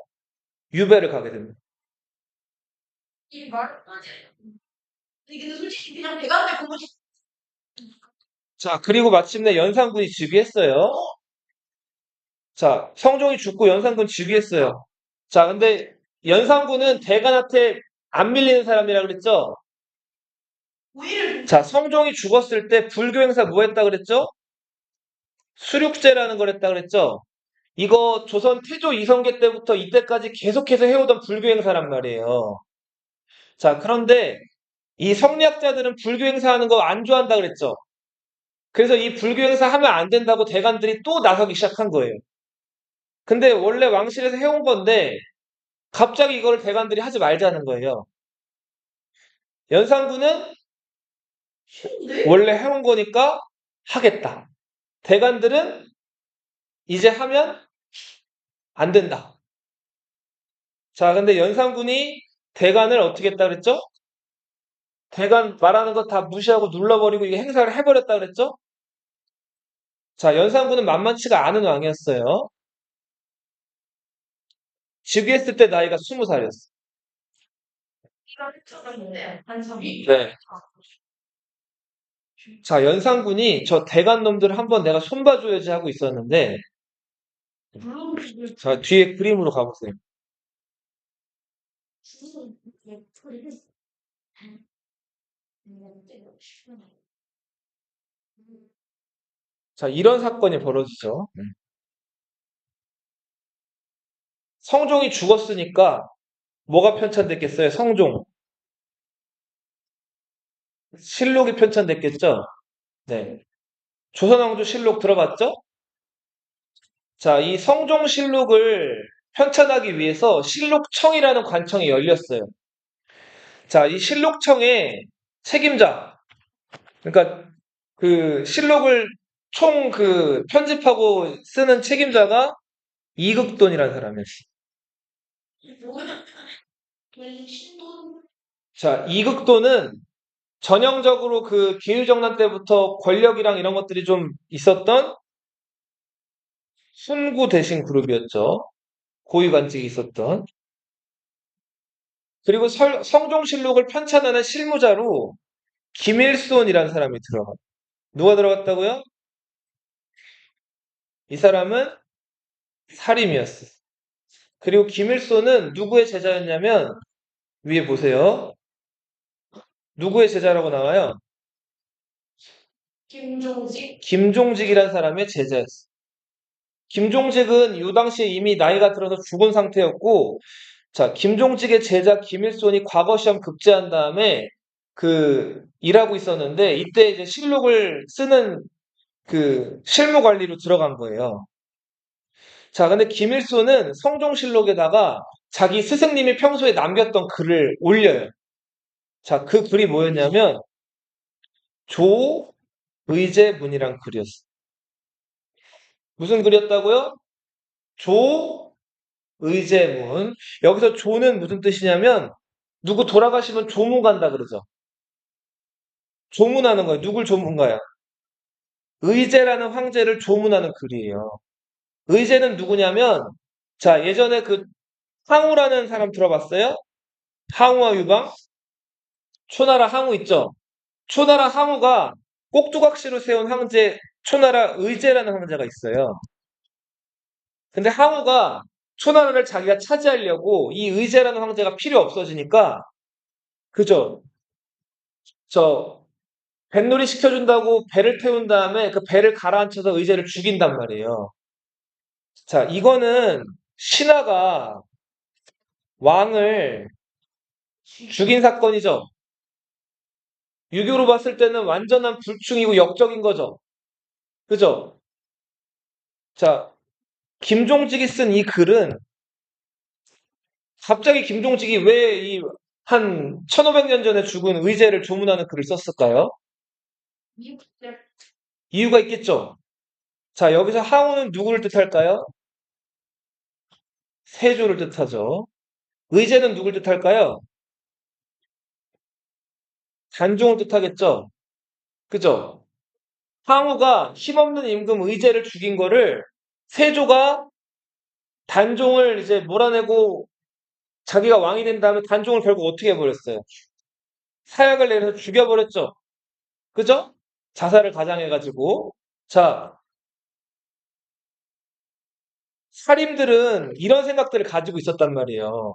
유배를 가게 됩니다. 자, 그리고 마침내 연산군이 즉위했어요. 자, 성종이 죽고 연산군 즉위했어요. 자, 근데 연산군은 대간한테 안 밀리는 사람이라 그랬죠? 자, 성종이 죽었을 때 불교 행사 뭐 했다 그랬죠? 수륙제라는 걸 했다 그랬죠? 이거 조선 태조 이성계 때부터 이때까지 계속해서 해오던 불교 행사란 말이에요. 자, 그런데 이 성리학자들은 불교 행사하는 거 안 좋아한다 그랬죠? 그래서 이 불교 행사 하면 안 된다고 대간들이 또 나서기 시작한 거예요. 근데 원래 왕실에서 해온 건데 갑자기 이걸 대관들이 하지 말자는 거예요. 연산군은 원래 해온 거니까 하겠다. 대관들은 이제 하면 안 된다. 자, 근데 연산군이 대관을 어떻게 했다 그랬죠? 대간 말하는 거 다 무시하고 눌러버리고 이게 행사를 해버렸다 그랬죠? 자, 연산군은 만만치가 않은 왕이었어요. 즉위했을 때 나이가 20살이었어. 네. 자, 연산군이 저 대간 놈들 한번 내가 손봐줘야지 하고 있었는데, 자, 뒤에 그림으로 가보세요. 자, 이런 사건이 벌어지죠. 성종이 죽었으니까 뭐가 편찬됐겠어요? 성종. 실록이 편찬됐겠죠? 네. 조선왕조 실록 들어봤죠? 자, 이 성종실록을 편찬하기 위해서 실록청이라는 관청이 열렸어요. 자, 이 실록청의 책임자, 그러니까 그 실록을 총 그 편집하고 쓰는 책임자가 이극돈이라는 사람이었어요. 자, 이극돈은 전형적으로 그 기의정난 때부터 권력이랑 이런 것들이 좀 있었던 순구 대신 그룹이었죠. 고위관직이 있었던. 그리고 성종실록을 편찬하는 실무자로 김일손이라는 사람이 들어가. 누가 들어갔다고요? 이 사람은 사림이었어. 그리고 김일손은 누구의 제자였냐면 위에 보세요. 누구의 제자라고 나와요? 김종직이라는 사람의 제자였어. 김종직은 이 당시에 이미 나이가 들어서 죽은 상태였고, 자, 김종직의 제자 김일손이 과거 시험 급제한 다음에 그 일하고 있었는데 이때 이제 실록을 쓰는 그 실무 관리로 들어간 거예요. 자, 근데 김일손은 성종실록에다가 자기 스승님이 평소에 남겼던 글을 올려요. 자, 그 글이 뭐였냐면 조의제문이란 글이었어. 무슨 글이었다고요? 조의제문. 여기서 조는 무슨 뜻이냐면 누구 돌아가시면 조문 간다 그러죠. 조문하는 거예요. 누굴 조문가요? 의제라는 황제를 조문하는 글이에요. 의제는 누구냐면 자, 예전에 그 항우라는 사람 들어봤어요? 항우와 유방? 초나라 항우 있죠? 초나라 항우가 꼭두각시로 세운 황제 초나라 의제라는 황제가 있어요. 근데 항우가 초나라를 자기가 차지하려고 이 의제라는 황제가 필요 없어지니까 그죠? 저 뱃놀이 시켜준다고 배를 태운 다음에 그 배를 가라앉혀서 의제를 죽인단 말이에요. 자, 이거는 신하가 왕을 죽인 사건이죠. 유교로 봤을 때는 완전한 불충이고 역적인 거죠. 그죠? 자, 김종직이 쓴 이 글은 갑자기 김종직이 왜 이 한 1500년 전에 죽은 의제를 조문하는 글을 썼을까요? 이유가 있겠죠. 자, 여기서 항우는 누구를 뜻할까요? 세조를 뜻하죠. 의제는 누굴 뜻할까요? 단종을 뜻하겠죠. 그죠? 항우가 힘없는 임금 의제를 죽인 거를 세조가 단종을 이제 몰아내고 자기가 왕이 된 다음에 단종을 결국 어떻게 해버렸어요? 사약을 내려서 죽여버렸죠. 그죠? 자살을 가장해가지고. 자, 살인들은 이런 생각들을 가지고 있었단 말이에요.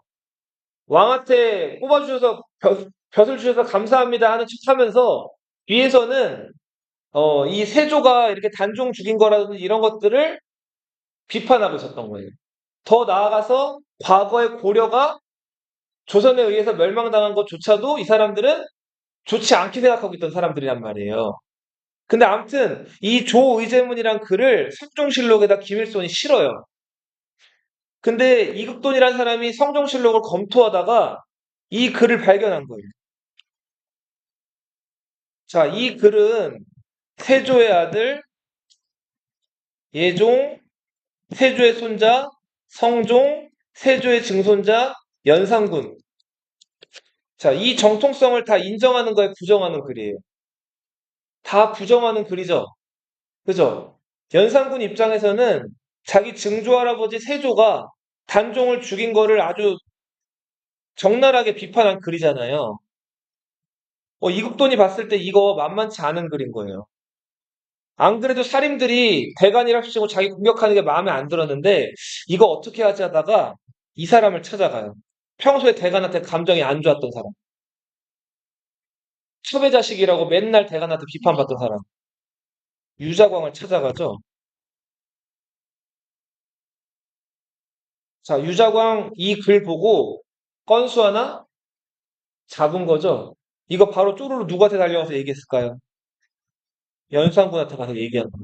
왕한테 뽑아주셔서 벼슬 주셔서 감사합니다 하는 척 하면서 뒤에서는 이 세조가 이렇게 단종 죽인 거라든지 이런 것들을 비판하고 있었던 거예요. 더 나아가서 과거의 고려가 조선에 의해서 멸망당한 것조차도 이 사람들은 좋지 않게 생각하고 있던 사람들이란 말이에요. 근데 아무튼 이 조의제문이란 글을 성종실록에다 김일손이 실어요. 근데 이극돈이라는 사람이 성종실록을 검토하다가 이 글을 발견한 거예요. 자, 이 글은 세조의 아들 예종, 세조의 손자 성종, 세조의 증손자 연산군 자, 이 정통성을 다 인정하는 거에 부정하는 글이에요. 다 부정하는 글이죠. 그죠? 연산군 입장에서는 자기 증조 할아버지 세조가 단종을 죽인 거를 아주 적나라하게 비판한 글이잖아요. 이국돈이 봤을 때 이거 만만치 않은 글인 거예요. 안 그래도 살인들이 대간이랍시고 자기 공격하는 게 마음에 안 들었는데 이거 어떻게 하지 하다가 이 사람을 찾아가요. 평소에 대간한테 감정이 안 좋았던 사람. 첩의 자식이라고 맨날 대간한테 비판받던 사람. 유자광을 찾아가죠. 자, 유자광 이 글 보고 건수 하나 잡은 거죠. 이거 바로 쪼르르 누구한테 달려가서 얘기했을까요? 연산군한테 가서 얘기한 거.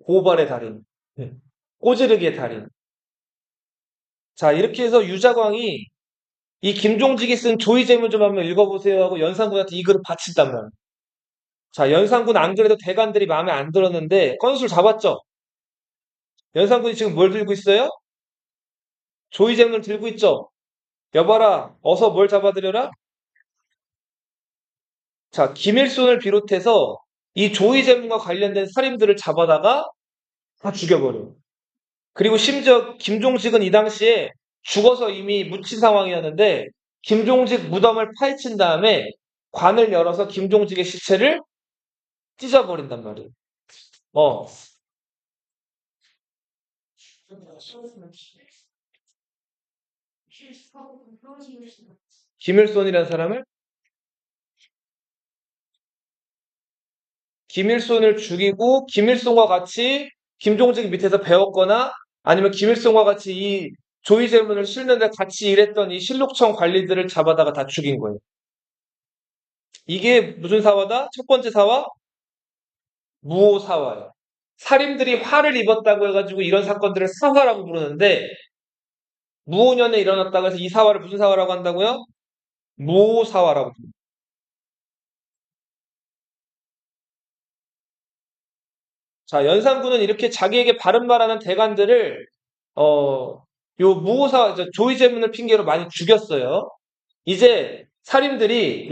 고발의 달인. 네. 꼬지르기의 달인. 자, 이렇게 해서 유자광이 이 김종직이 쓴 조의제문 좀 한번 읽어보세요 하고 연산군한테 이 글을 바친단 말이에요. 자, 연산군 안 그래도 대관들이 마음에 안 들었는데 건수를 잡았죠. 연산군이 지금 뭘 들고 있어요? 조의제문을 들고 있죠. 여봐라, 어서 뭘 잡아들여라? 자, 김일손을 비롯해서 이 조의제문과 관련된 살인들을 잡아다가 다 죽여버려요. 그리고 심지어 김종직은 이 당시에 죽어서 이미 묻힌 상황이었는데 김종직 무덤을 파헤친 다음에 관을 열어서 김종직의 시체를 찢어버린단 말이에요. 어, 김일손이라는 사람을 김일손을 죽이고 김일손과 같이 김종직 밑에서 배웠거나 아니면 김일손과 같이 이 조의제문을 실는데 같이 일했던 이 실록청 관리들을 잡아다가 다 죽인 거예요. 이게 무슨 사화다? 첫 번째 사화? 무오사화예요. 살인들이 화를 입었다고 해가지고 이런 사건들을 사화라고 부르는데 무오년에 일어났다고 해서 이 사화를 무슨 사화라고 한다고요? 무오사화라고 부릅니다. 자, 연산군은 이렇게 자기에게 바른 말하는 대관들을 어, 요 무오사 조의제문을 핑계로 많이 죽였어요. 이제 살인들이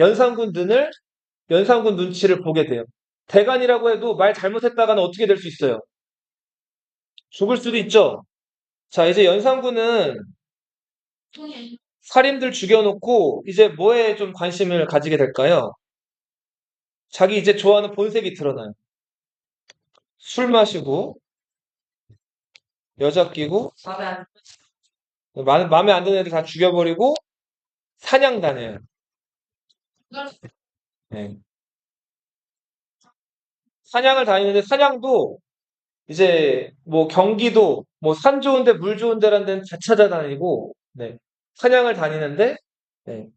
연산군 눈치를 보게 돼요. 대관이라고 해도 말 잘못했다가는 어떻게 될 수 있어요? 죽을 수도 있죠. 자, 이제 연산군은 살인들 죽여놓고 이제 뭐에 좀 관심을 가지게 될까요? 자기 이제 좋아하는 본색이 드러나요. 술 마시고 여자 끼고 마음에 안 드는 애들 다 죽여버리고 사냥 다녀요. 네. 사냥을 다니는데 사냥도 이제 뭐 경기도 뭐 산 좋은데 물 좋은 데라는 데는 다 찾아다니고 네. 사냥을 다니는데 네.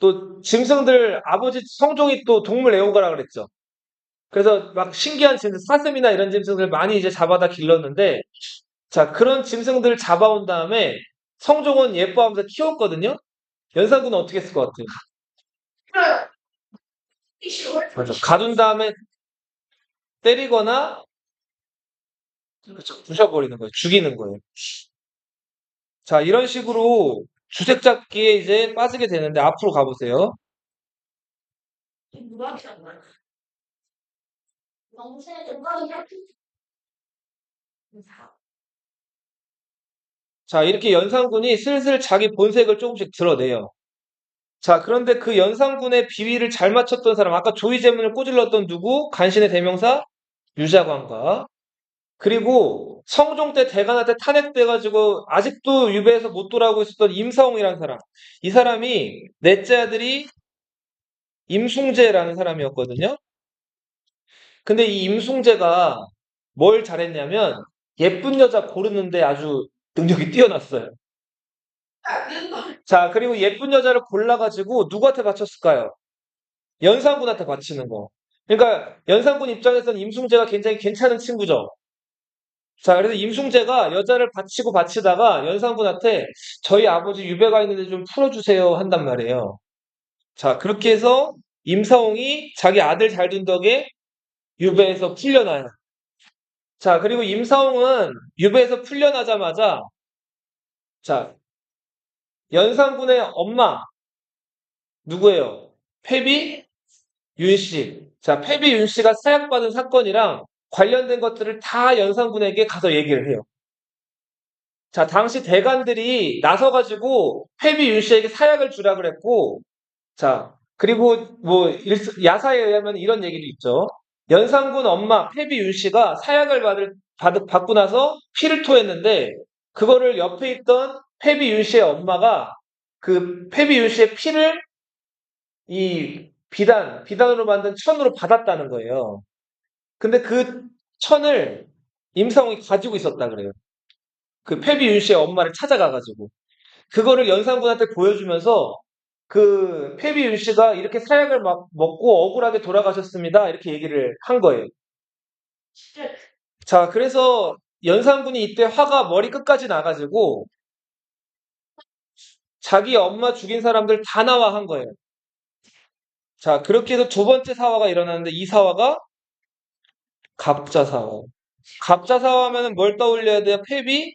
또 짐승들 아버지 성종이 또 동물 애호가라 그랬죠. 그래서 막 신기한 짐승 사슴이나 이런 짐승들 많이 이제 잡아다 길렀는데 자 그런 짐승들을 잡아온 다음에 성종은 예뻐하면서 키웠거든요. 연산군은 어떻게 했을 것 같아요? 맞아. 가둔 다음에 때리거나 그렇죠. 부셔버리는 거예요. 죽이는 거예요. 자, 이런 식으로 주색 잡기에 이제 빠지게 되는데 앞으로 가보세요. 자, 이렇게 연산군이 슬슬 자기 본색을 조금씩 드러내요. 자, 그런데 그 연산군의 비위를 잘 맞췄던 사람, 아까 조이제문을 꼬질렀던 누구? 간신의 대명사 유자광과 그리고 성종 때 대간한테 탄핵돼가지고 아직도 유배에서 못 돌아오고 있었던 임사홍이라는 사람. 이 사람이 넷째 아들이 임숭재라는 사람이었거든요. 근데 이 임숭재가 뭘 잘했냐면 예쁜 여자 고르는데 아주 능력이 뛰어났어요. 자, 그리고 예쁜 여자를 골라가지고 누구한테 바쳤을까요? 연산군한테 바치는 거. 그러니까 연산군 입장에서는 임숭재가 굉장히 괜찮은 친구죠. 자, 그래서 임숭재가 여자를 바치고 바치다가 연산군한테 저희 아버지 유배가 있는데 좀 풀어주세요 한단 말이에요. 자, 그렇게 해서 임사홍이 자기 아들 잘 둔 덕에 유배에서 풀려나요. 자, 그리고 임사홍은 유배에서 풀려나자마자 자, 연산군의 엄마 누구예요? 패비 윤 씨. 자, 패비 윤 씨가 사약받은 사건이랑 관련된 것들을 다 연산군에게 가서 얘기를 해요. 자, 당시 대관들이 나서가지고 패비 윤 씨에게 사약을 주라 그랬고, 자, 그리고 뭐 야사에 의하면 이런 얘기도 있죠. 연산군 엄마 패비 윤 씨가 사약을 받고 나서 피를 토했는데 그거를 옆에 있던 패비 윤 씨의 엄마가 그 패비 윤 씨의 피를 이 비단으로 만든 천으로 받았다는 거예요. 근데 그 천을 임성이 가지고 있었다 그래요. 그 패비 윤 씨의 엄마를 찾아가가지고. 그거를 연산군한테 보여주면서 그 패비 윤 씨가 이렇게 사약을 막 먹고 억울하게 돌아가셨습니다. 이렇게 얘기를 한 거예요. 자, 그래서 연산군이 이때 화가 머리 끝까지 나가지고 자기 엄마 죽인 사람들 다 나와 한 거예요. 자, 그렇게 해서 두 번째 사화가 일어나는데 이 사화가 갑자 사화. 갑자 사화하면 뭘 떠올려야 돼요? 패비?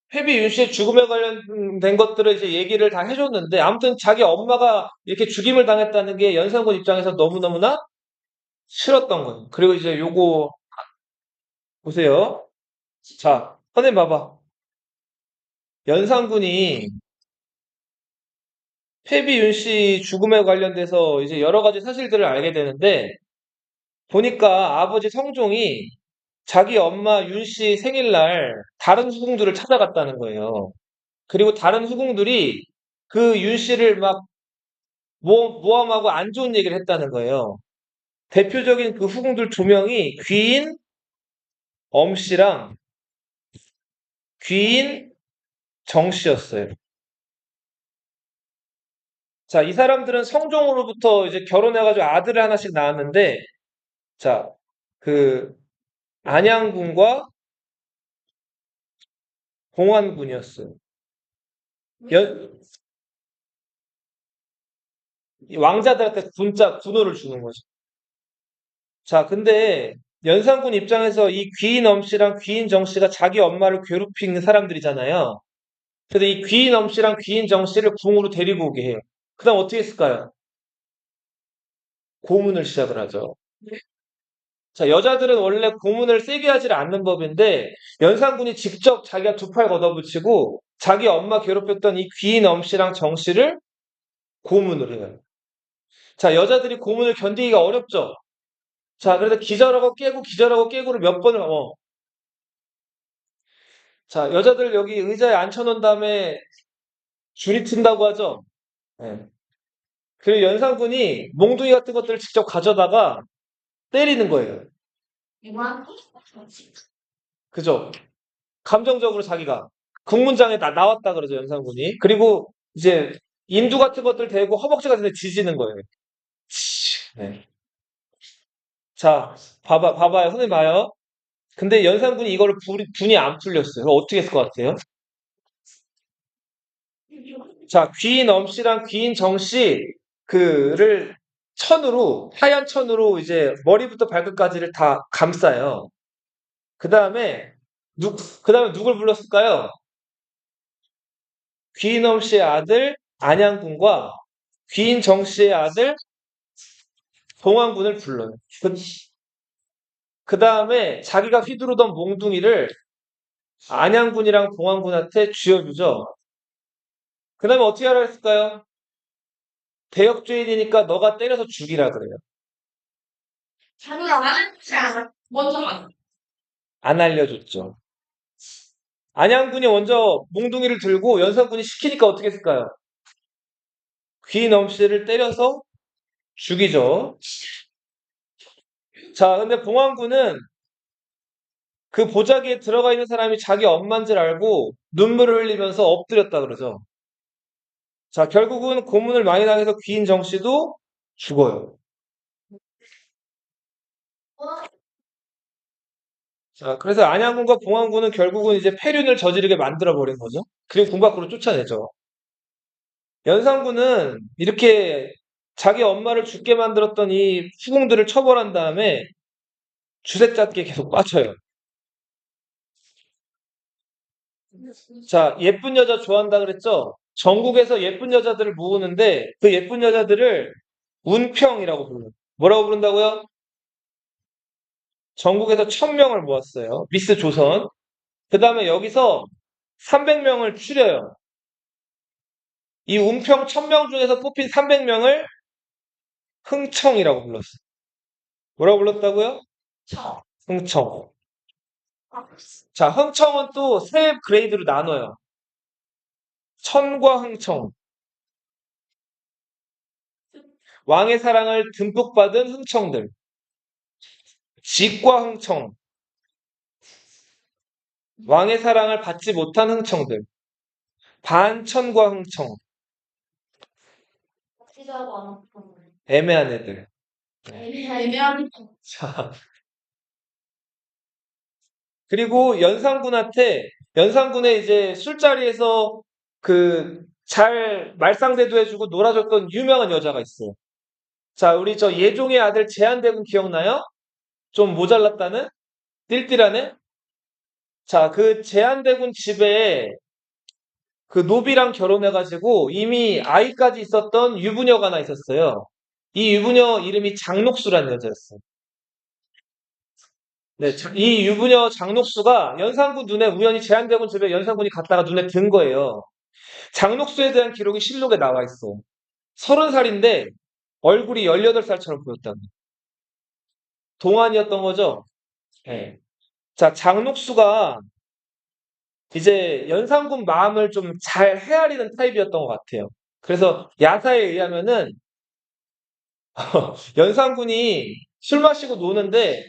패비 윤 씨의 죽음에 관련된 것들을 이제 얘기를 다 해줬는데 아무튼 자기 엄마가 이렇게 죽임을 당했다는 게 연산군 입장에서 너무너무나 싫었던 거예요. 그리고 이제 요거 보세요. 자, 선생님 봐봐. 연산군이 패비 윤 씨 죽음에 관련돼서 이제 여러 가지 사실들을 알게 되는데 보니까 아버지 성종이 자기 엄마 윤 씨 생일날 다른 후궁들을 찾아갔다는 거예요. 그리고 다른 후궁들이 그 윤 씨를 막 모함하고 안 좋은 얘기를 했다는 거예요. 대표적인 그 후궁들 두 명이 귀인 엄 씨랑 귀인 정 씨였어요. 자, 이 사람들은 성종으로부터 이제 결혼해가지고 아들을 하나씩 낳았는데, 자, 그 안양군과 공안군이었어요. 연- 이 왕자들한테 군호를 주는 거죠. 자, 근데 연산군 입장에서 이 귀인 엄 씨랑 귀인 정 씨가 자기 엄마를 괴롭히는 사람들이잖아요. 그래서 이 귀인 엄 씨랑 귀인 정 씨를 궁으로 데리고 오게 해요. 그다음 어떻게 했을까요? 고문을 시작을 하죠. 자, 여자들은 원래 고문을 세게 하지 않는 법인데 연산군이 직접 자기가 두 팔 걷어붙이고 자기 엄마 괴롭혔던 이 귀인 엄 씨랑 정 씨를 고문을 해요. 자, 여자들이 고문을 견디기가 어렵죠. 자, 그래서 기절하고 깨고를 몇 번을 자, 여자들 여기 의자에 앉혀놓은 다음에 줄이 튼다고 하죠. 예. 그리고 연산군이 몽둥이 같은 것들을 직접 가져다가 때리는 거예요. 그죠? 감정적으로 자기가 국문장에 나왔다 그러죠, 연산군이. 그리고 이제 인두 같은 것들 대고 허벅지 같은 데 지지는 거예요. 네. 자, 봐봐요. 선생님 봐요. 근데 연산군이 이거를 분이 안 풀렸어요. 그럼 어떻게 했을 것 같아요? 자, 귀인 엄씨랑 귀인 정씨, 그를 하얀 천으로 이제 머리부터 발끝까지를 다 감싸요. 그 다음에, 그 다음에 누굴 불렀을까요? 귀인 엄씨의 아들 안양군과 귀인 정씨의 아들 봉황군을 불러요. 그 다음에 자기가 휘두르던 몽둥이를 안양군이랑 봉황군한테 쥐어주죠. 그 다음에 어떻게 하라 했을까요? 대역죄인이니까 너가 때려서 죽이라 그래요. 안 알려줬죠. 안양군이 먼저 몽둥이를 들고 연산군이 시키니까 어떻게 했을까요? 귀인 엄씨를 때려서 죽이죠. 자, 근데 봉황군은 그 보자기에 들어가 있는 사람이 자기 엄마인 줄 알고 눈물을 흘리면서 엎드렸다 그러죠. 자, 결국은 고문을 많이 당해서 귀인 정씨도 죽어요. 자, 그래서 안양군과 봉황군은 결국은 이제 폐륜을 저지르게 만들어 버린 거죠. 그리고 궁 밖으로 쫓아내죠. 연산군은 이렇게 자기 엄마를 죽게 만들었던 이 후궁들을 처벌한 다음에 주색 잡기에 계속 빠져요. 자, 예쁜 여자 좋아한다 그랬죠? 전국에서 예쁜 여자들을 모으는데 그 예쁜 여자들을 운평이라고 불러요. 뭐라고 부른다고요? 전국에서 1000명을 모았어요. 미스 조선. 그 다음에 여기서 300명을 추려요. 이 운평 1000명 중에서 뽑힌 300명을 흥청이라고 불렀어요. 뭐라고 불렀다고요? 흥청. 자, 흥청은 또 세 그레이드로 나눠요. 천과 흥청. 왕의 사랑을 듬뿍 받은 흥청들. 직과 흥청. 왕의 사랑을 받지 못한 흥청들. 반천과 흥청. 애매한 애들. 자, 그리고 연산군의 이제 술자리에서 그 잘 말상대도 해주고 놀아줬던 유명한 여자가 있어요. 자, 우리 저 예종의 아들 제한대군 기억나요? 좀 모자랐다는? 띨띨하네? 자, 그 제한대군 집에 그 노비랑 결혼해가지고 이미 아이까지 있었던 유부녀가 하나 있었어요. 이 유부녀 이름이 장녹수라는 여자였어요. 네, 이 유부녀 장녹수가 연산군 눈에 우연히 제한대군 집에 연산군이 갔다가 눈에 든 거예요. 장녹수에 대한 기록이 실록에 나와 있어. 30살인데 얼굴이 18살처럼 보였다고. 동안이었던 거죠? 네. 자, 장녹수가 이제 연산군 마음을 좀 잘 헤아리는 타입이었던 것 같아요. 그래서 야사에 의하면은 연산군이 술 마시고 노는데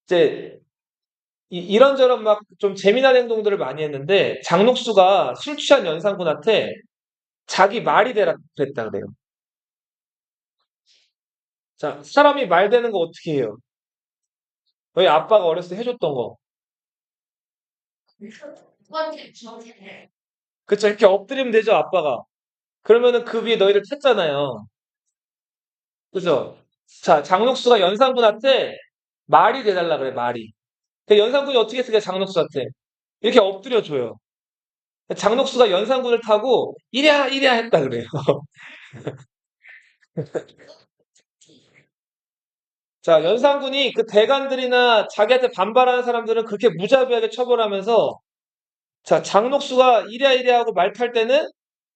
이제 이런저런 막 좀 재미난 행동들을 많이 했는데 장녹수가 술 취한 연산군한테 자기 말이 되라 그랬다 그래요. 자, 사람이 말 되는 거 어떻게 해요? 너희 아빠가 어렸을 때 해줬던 거. 그쵸? 이렇게 엎드리면 되죠, 아빠가. 그러면은 그 위에 너희를 탔잖아요. 그죠? 자, 장녹수가 연산군한테 말이 돼달라 그래, 말이. 그 연산군이 어떻게 했을까, 장녹수한테? 이렇게 엎드려줘요. 장녹수가 연산군을 타고 이랴 이랴 했다 그래요. 자, 연산군이 그 대관들이나 자기한테 반발하는 사람들은 그렇게 무자비하게 처벌하면서 자, 장녹수가 이랴 이랴 하고 말 탈 때는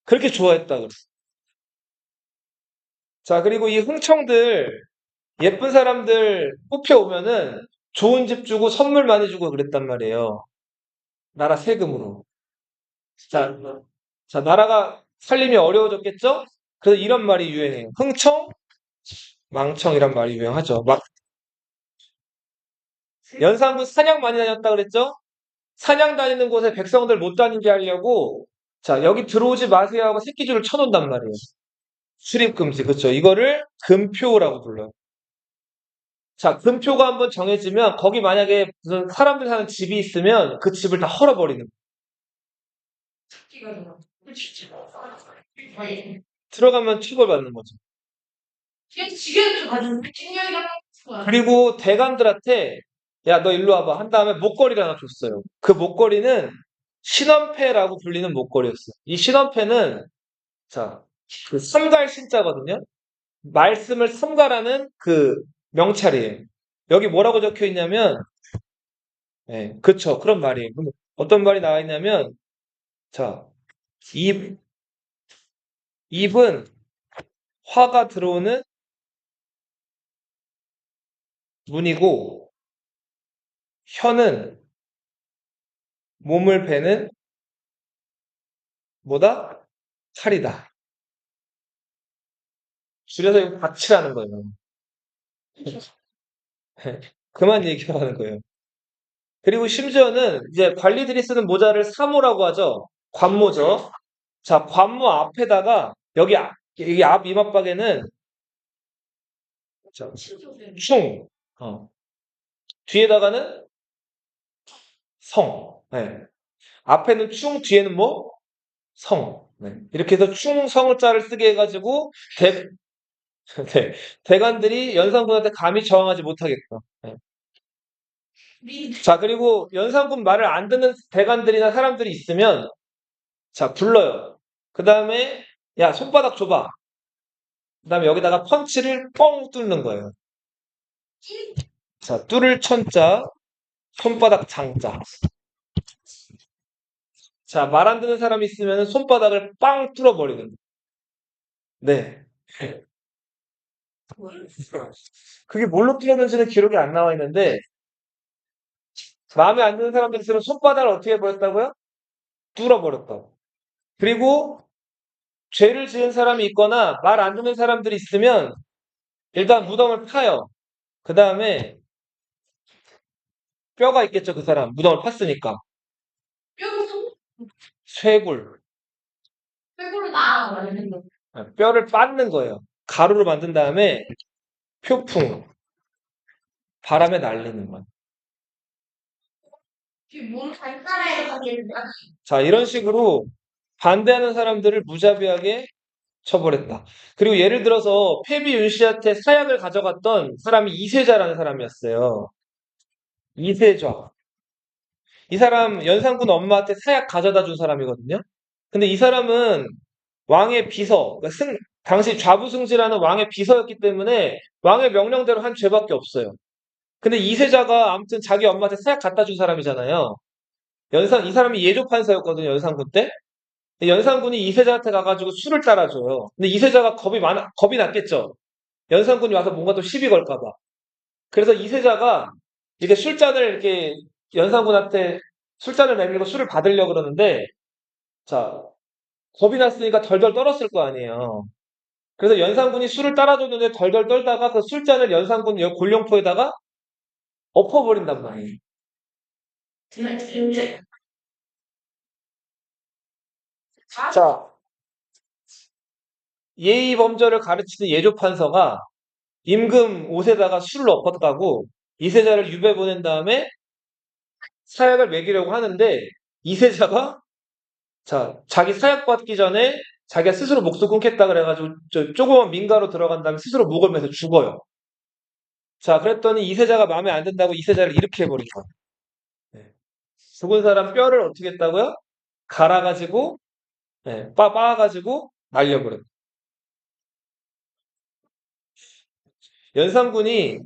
그렇게 좋아했다 그래. 자, 그리고 이 흥청들 예쁜 사람들 뽑혀오면은 좋은 집 주고 선물 많이 주고 그랬단 말이에요. 나라 세금으로. 자, 자, 나라가 살림이 어려워졌겠죠? 그래서 이런 말이 유행해요. 흥청, 망청이란 말이 유행하죠. 막 연산군 사냥 많이 다녔다 그랬죠? 사냥 다니는 곳에 백성들 못 다니게 하려고 자, 여기 들어오지 마세요 하고 새끼줄을 쳐놓는단 말이에요. 출입 금지. 그렇죠. 이거를 금표라고 불러요. 자, 금표가 한번 정해지면 거기 만약에 무슨 사람들 사는 집이 있으면 그 집을 다 헐어버리는 거예요. 들어가면 처벌받는 거죠. 그리고 대관들한테 야, 너 일로 와봐 한 다음에 목걸이를 하나 줬어요. 그 목걸이는 신원패라고 불리는 목걸이였어요. 이 신원패는 자, 그 삼갈 신자거든요. 말씀을 삼가라는 그 명찰이에요. 여기 뭐라고 적혀 있냐면, 예, 그쵸. 그런 말이에요. 그럼 어떤 말이 나와 있냐면, 자, 입, 입은 화가 들어오는 문이고, 혀는 몸을 베는 뭐다? 칼이다. 줄여서 이거 닥치라는 거예요. 그만 얘기하는 거예요. 그리고 심지어는 이제 관리들이 쓰는 모자를 사모라고 하죠. 관모죠. 자, 관모 앞에다가 여기 앞 이마박에는 자, 충, 뒤에다가는 성. 네. 앞에는 충, 뒤에는 뭐? 성. 네. 이렇게 해서 충성자를 쓰게 해가지고 네, 대관들이 연산군한테 감히 저항하지 못하게끔. 네. 자, 그리고 연산군 말을 안 듣는 대관들이나 사람들이 있으면, 자, 불러요. 그 다음에, 야, 손바닥 줘봐. 그 다음에 여기다가 펀치를 뻥 뚫는 거예요. 자, 뚫을 천자, 손바닥 장자. 자, 말 안 듣는 사람이 있으면 손바닥을 빵 뚫어버리는 거예요. 네. 그게 뭘로 뚫었는지는 기록이 안 나와 있는데, 마음에 안 드는 사람들 있으면 손바닥을 어떻게 해버렸다고요? 뚫어버렸다고. 그리고 죄를 지은 사람이 있거나 말 안 듣는 사람들이 있으면 일단 무덤을 파요. 그 다음에 뼈가 있겠죠, 그 사람. 무덤을 팠으니까. 쇄골. 뼈를 빻는 거예요. 가루로 만든 다음에 표풍, 바람에 날리는 거예요. 자, 이런 식으로 반대하는 사람들을 무자비하게 처벌했다. 그리고 예를 들어서 페비 윤씨한테 사약을 가져갔던 사람이 이세자라는 사람이었어요. 이세좌. 이 사람 연산군 엄마한테 사약 가져다 준 사람이거든요. 근데 이 사람은 왕의 비서, 그러니까 당시 좌부승지라는 왕의 비서였기 때문에 왕의 명령대로 한 죄밖에 없어요. 근데 이세자가 아무튼 자기 엄마한테 사약 갖다 준 사람이잖아요. 이 사람이 예조 판사였거든요, 연산군 때. 연산군이 이세자한테 가가지고 술을 따라줘요. 근데 이세자가 겁이 났겠죠. 연산군이 와서 뭔가 또 시비 걸까봐. 그래서 이세자가 이렇게 술잔을 이렇게 연산군한테 술잔을 내밀고 술을 받으려고 그러는데, 자, 겁이 났으니까 덜덜 떨었을 거 아니에요. 그래서 연산군이 술을 따라줬는데 덜덜 떨다가 그 술잔을 연산군 골룡포에다가 엎어버린단 말이에요. 자, 예의 범절을 가르치는 예조 판서가 임금 옷에다가 술을 엎었다고 이세자를 유배 보낸 다음에 사약을 먹이려고 하는데 이세자가 자, 자기 사약 받기 전에 자기가 스스로 목숨 끊겠다 그래가지고 조그만 민가로 들어간 다음에 스스로 목을 매서 죽어요. 자, 그랬더니 이세자가 마음에 안 든다고 이세자를 이렇게 해버린 거예요. 네. 죽은 사람 뼈를 어떻게 했다고요? 갈아가지고 네, 빻아가지고 날려버렸어요. 연산군이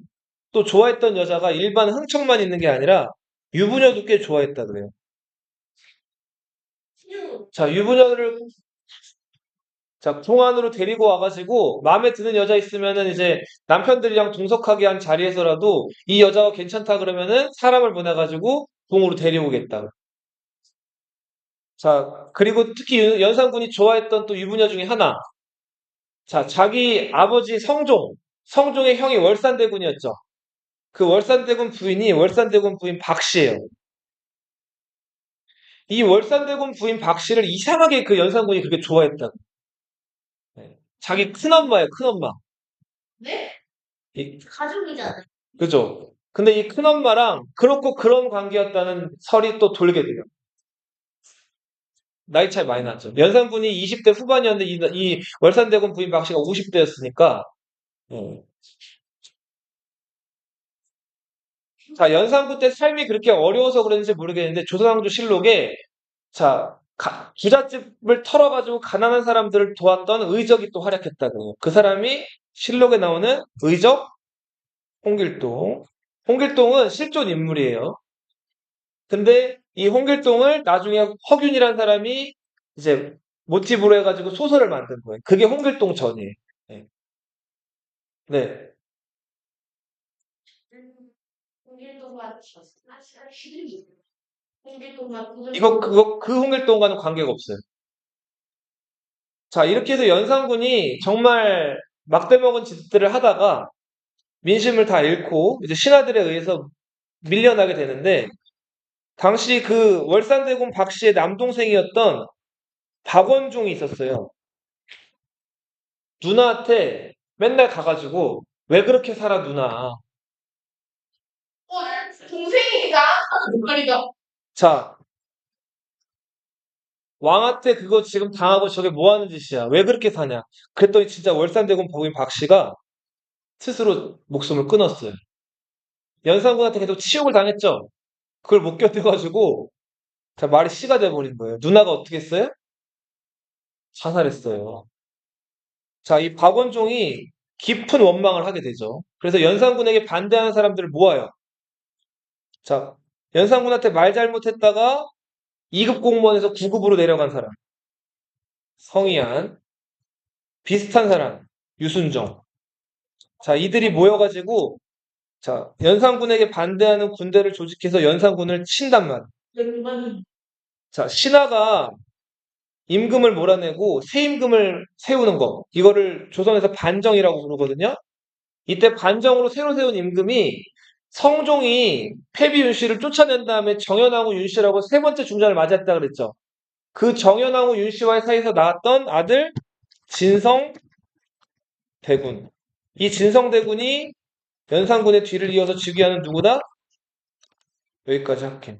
또 좋아했던 여자가 일반 흥청만 있는 게 아니라 유부녀도 꽤 좋아했다 그래요. 자, 유부녀를 자, 공안으로 데리고 와가지고 마음에 드는 여자 있으면은 이제 남편들이랑 동석하게 한 자리에서라도 이 여자가 괜찮다 그러면은 사람을 보내가지고 궁으로 데려오겠다. 자, 그리고 특히 연산군이 좋아했던 또 유부녀 중에 하나. 자, 자기 아버지 성종의 형이 월산대군이었죠. 그 월산대군 부인이 월산대군 부인 박씨예요. 이 월산대군 부인 박씨를 이상하게 그 연산군이 그렇게 좋아했다. 네. 자기 큰엄마예요, 큰엄마. 이- 그죠? 근데 이 큰엄마랑 그렇고 그런 관계였다는 설이 또 돌게 돼요. 나이 차이 많이 났죠. 연산군이 20대 후반이었는데 이 월산대군 부인 박씨가 50대였으니까. 자, 연산군 때 삶이 그렇게 어려워서 그랬는지 모르겠는데 조선왕조 실록에 자, 부잣집을 털어가지고 가난한 사람들을 도왔던 의적이 또 활약했다고요. 그 사람이 실록에 나오는 의적 홍길동. 홍길동은 실존 인물이에요. 근데 이 홍길동을 나중에 허균이라는 사람이 이제 모티브로 해가지고 소설을 만든 거예요. 그게 홍길동 전이에요. 네. 네. 그 홍길동과는 관계가 없어요. 자, 이렇게 해서 연산군이 정말 막대먹은 짓들을 하다가 민심을 다 잃고 이제 신하들에 의해서 밀려나게 되는데 당시 그 월산대군 박씨의 남동생이었던 박원종이 있었어요. 누나한테 맨날 가가지고 왜 그렇게 살아 누나. 자, 왕한테 그거 지금 당하고 저게 뭐 하는 짓이야. 왜 그렇게 사냐. 그랬더니 진짜 월산대군 법인 박씨가 스스로 목숨을 끊었어요. 연산군한테 계속 치욕을 당했죠. 그걸 못 견뎌가지고 자, 말이 씨가 돼버린 거예요. 누나가 어떻게 했어요? 자살했어요. 자, 이 박원종이 깊은 원망을 하게 되죠. 그래서 연산군에게 반대하는 사람들을 모아요. 자, 연산군한테 말 잘못했다가 2급 공무원에서 9급으로 내려간 사람. 성희안. 비슷한 사람. 유순정. 자, 이들이 모여가지고 자, 연산군에게 반대하는 군대를 조직해서 연산군을 친단 말이에요. 자, 신하가 임금을 몰아내고 새 임금을 세우는 거. 이거를 조선에서 반정이라고 부르거든요. 이때 반정으로 새로 세운 임금이 성종이 패비 윤씨를 쫓아낸 다음에 정현왕후 윤씨라고 세 번째 중전을 맞이했다 그랬죠. 그 정현왕후 윤씨와의 사이에서 낳았던 아들 진성대군. 이 진성대군이 연산군의 뒤를 이어서 즉위하는 누구다? 여기까지 할게.